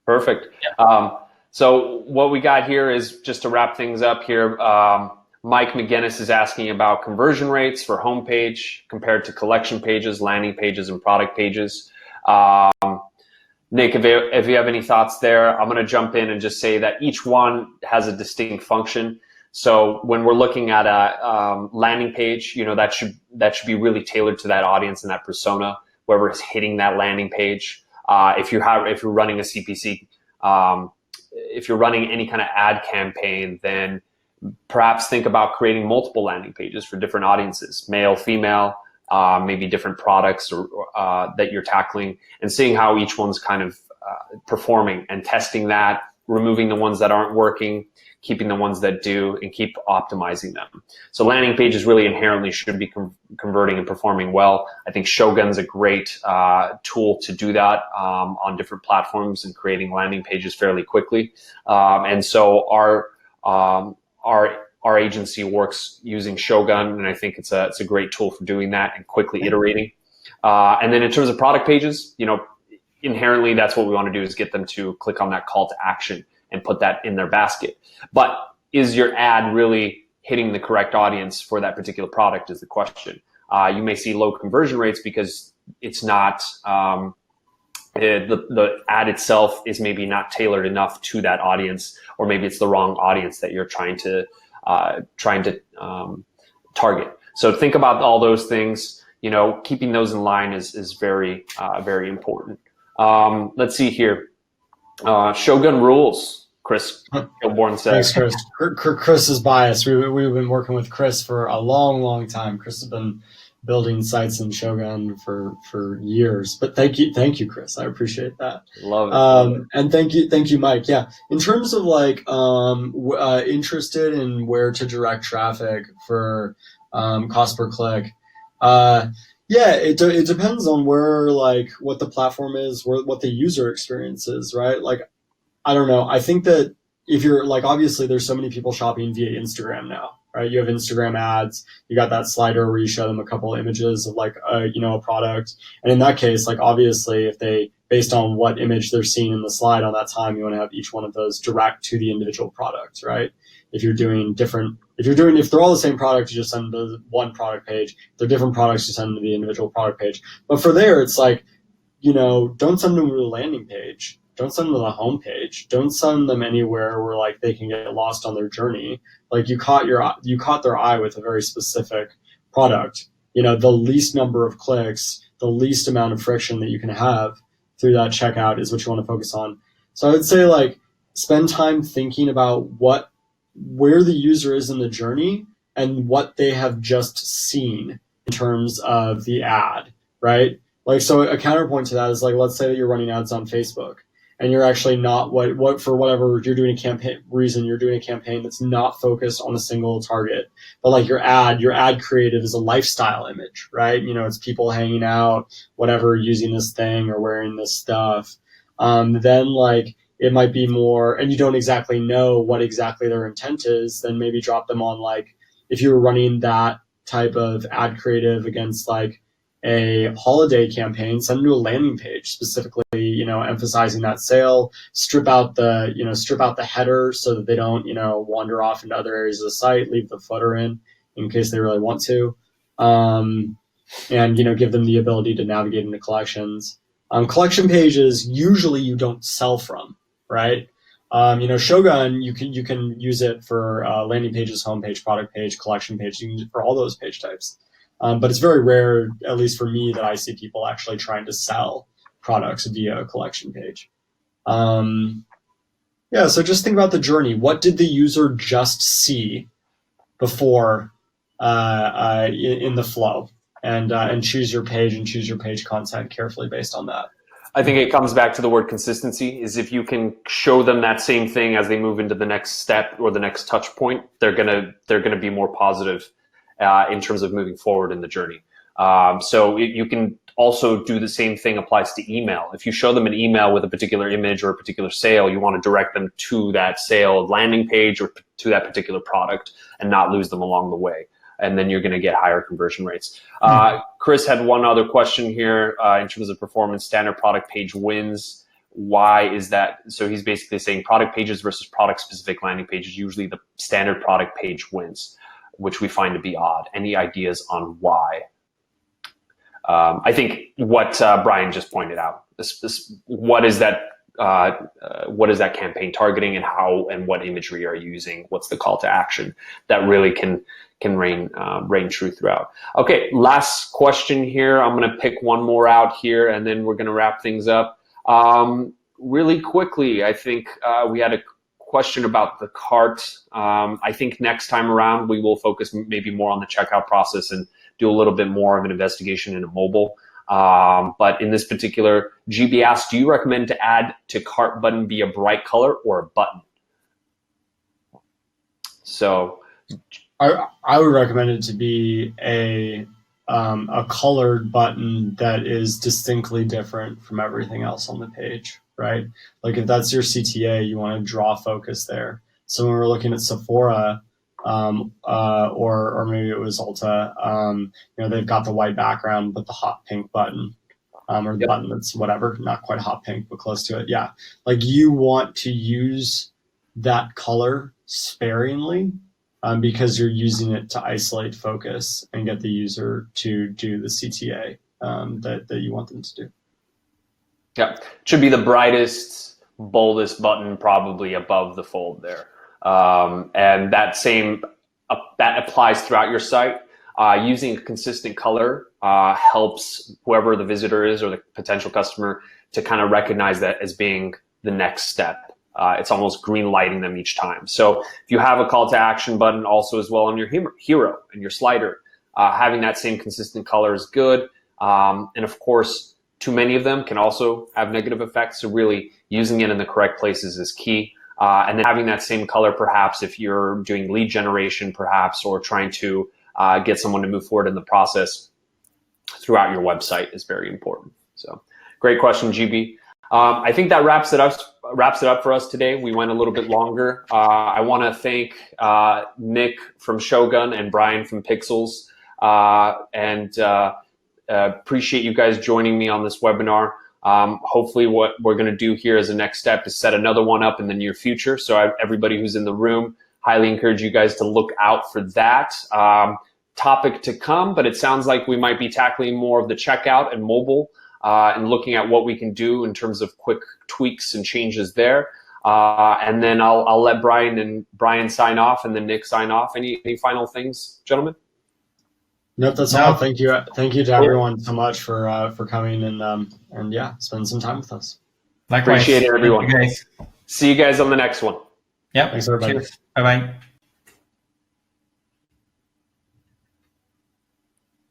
Perfect. Yeah. So what we got here is, just to wrap things up here, Mike McGinnis is asking about conversion rates for homepage compared to collection pages, landing pages, and product pages. Nick, if you have any thoughts there, I'm going to jump in and just say that each one has a distinct function. So when we're looking at a landing page, that should be really tailored to that audience and that persona, whoever is hitting that landing page. If you're running a CPC, if you're running any kind of ad campaign, then perhaps think about creating multiple landing pages for different audiences, male, female, maybe different products or that you're tackling, and seeing how each one's kind of performing and testing that, removing the ones that aren't working, keeping the ones that do, and keep optimizing them. So landing pages really inherently should be converting and performing well. I think Shogun's a great tool to do that on different platforms and creating landing pages fairly quickly. And so our agency works using Shogun, and I think it's a great tool for doing that and quickly iterating. And then in terms of product pages, inherently that's what we want to do, is get them to click on that call to action and put that in their basket. But is your ad really hitting the correct audience for that particular product is the question. You may see low conversion rates because it's not the ad itself is maybe not tailored enough to that audience, or maybe it's the wrong audience that you're trying to target. So think about all those things. Keeping those in line is very very important. Let's see here. Shogun rules. Chris Kilborn says. Thanks, Chris. Chris is biased. We've been working with Chris for a long time. Chris has been building sites in Shogun for years. But thank you, Chris. I appreciate that. Love it. And thank you, Mike. Yeah, in terms of interested in where to direct traffic for cost per click. It depends on where what the platform is, what the user experience is, right? I don't know. I think that if you're obviously there's so many people shopping via Instagram now, right? You have Instagram ads, you got that slider where you show them a couple of images of a product. And in that case, obviously if they, based on what image they're seeing in the slide on that time, you want to have each one of those direct to the individual product, right? If they're all the same product, you just send them to one product page. If they're different products, you send them to the individual product page. But for there, it's don't send them to the landing page. Don't send them to the home page. Don't send them anywhere where they can get lost on their journey. You caught their eye with a very specific product. The least number of clicks, the least amount of friction that you can have through that checkout is what you want to focus on. So I would say spend time thinking about where the user is in the journey and what they have just seen in terms of the ad, right? So a counterpoint to that is let's say that you're running ads on Facebook and you're actually not what for whatever you're doing you're doing a campaign that's not focused on a single target, but your ad creative is a lifestyle image, right? It's people hanging out, whatever, using this thing or wearing this stuff. Then it might be more, and you don't exactly know what exactly their intent is, then maybe drop them on if you were running that type of ad creative against a holiday campaign, send them to a landing page specifically, emphasizing that sale, strip out the header so that they don't, wander off into other areas of the site, leave the footer in case they really want to. And, give them the ability to navigate into collections. Collection pages, usually you don't sell from, right? Shogun, you can use it for landing pages, homepage, product page, collection page. You can use it for all those page types. But it's very rare, at least for me, that I see people actually trying to sell products via a collection page. So just think about the journey. What did the user just see before in the flow? And choose your page and choose your page content carefully based on that. I think it comes back to the word consistency. Is if you can show them that same thing as they move into the next step or the next touch point, they're gonna be more positive in terms of moving forward in the journey. So you can also do the same thing applies to email. If you show them an email with a particular image or a particular sale, you want to direct them to that sale landing page or to that particular product and not lose them along the way. And then you're going to get higher conversion rates. Chris had one other question here in terms of performance. Standard product page wins. Why is that? So he's basically saying product pages versus product specific landing pages. Usually the standard product page wins, which we find to be odd. Any ideas on why? I think what Brian just pointed out. What is that campaign targeting, and how and what imagery are you using? What's the call to action that really can reign true throughout? Okay, last question here. I'm going to pick one more out here, and then we're going to wrap things up. Really quickly, I think we had a question about the cart. I think next time around we will focus maybe more on the checkout process and do a little bit more of an investigation into mobile. But in this particular, GB asks, do you recommend to add to cart button be a bright color or a button? So I would recommend it to be a colored button that is distinctly different from everything else on the page, right? If that's your CTA, you want to draw focus there. So when we're looking at Sephora, or maybe it was Ulta, they've got the white background but the hot pink button, or the button that's whatever, not quite hot pink but close to it. Yeah, you want to use that color sparingly because you're using it to isolate focus and get the user to do the CTA that you want them to do. Yeah, should be the brightest, boldest button probably above the fold there. And that applies throughout your site. Using a consistent color helps whoever the visitor is or the potential customer to kind of recognize that as being the next step. It's almost green lighting them each time. So if you have a call to action button also as well on your hero and your slider, having that same consistent color is good. And of course, too many of them can also have negative effects. So really using it in the correct places is key. And then having that same color, perhaps if you're doing lead generation, perhaps, or trying to get someone to move forward in the process throughout your website is very important. So great question, GB. I think that wraps it up for us today. We went a little bit longer. I want to thank Nick from Shogun and Brian from Pixels, and appreciate you guys joining me on this webinar. Hopefully what we're going to do here as a next step is set another one up in the near future. So everybody who's in the room, highly encourage you guys to look out for that topic to come, but it sounds like we might be tackling more of the checkout and mobile and looking at what we can do in terms of quick tweaks and changes there. And then I'll let Brian sign off and then Nick sign off. Any final things, gentlemen? Nope, that's all. Thank you to everyone so much for coming and yeah, spend some time with us. Likewise. Appreciate it, everyone. Thank you guys. See you guys on the next one. Yep. Thanks, everybody. Cheers. Bye-bye.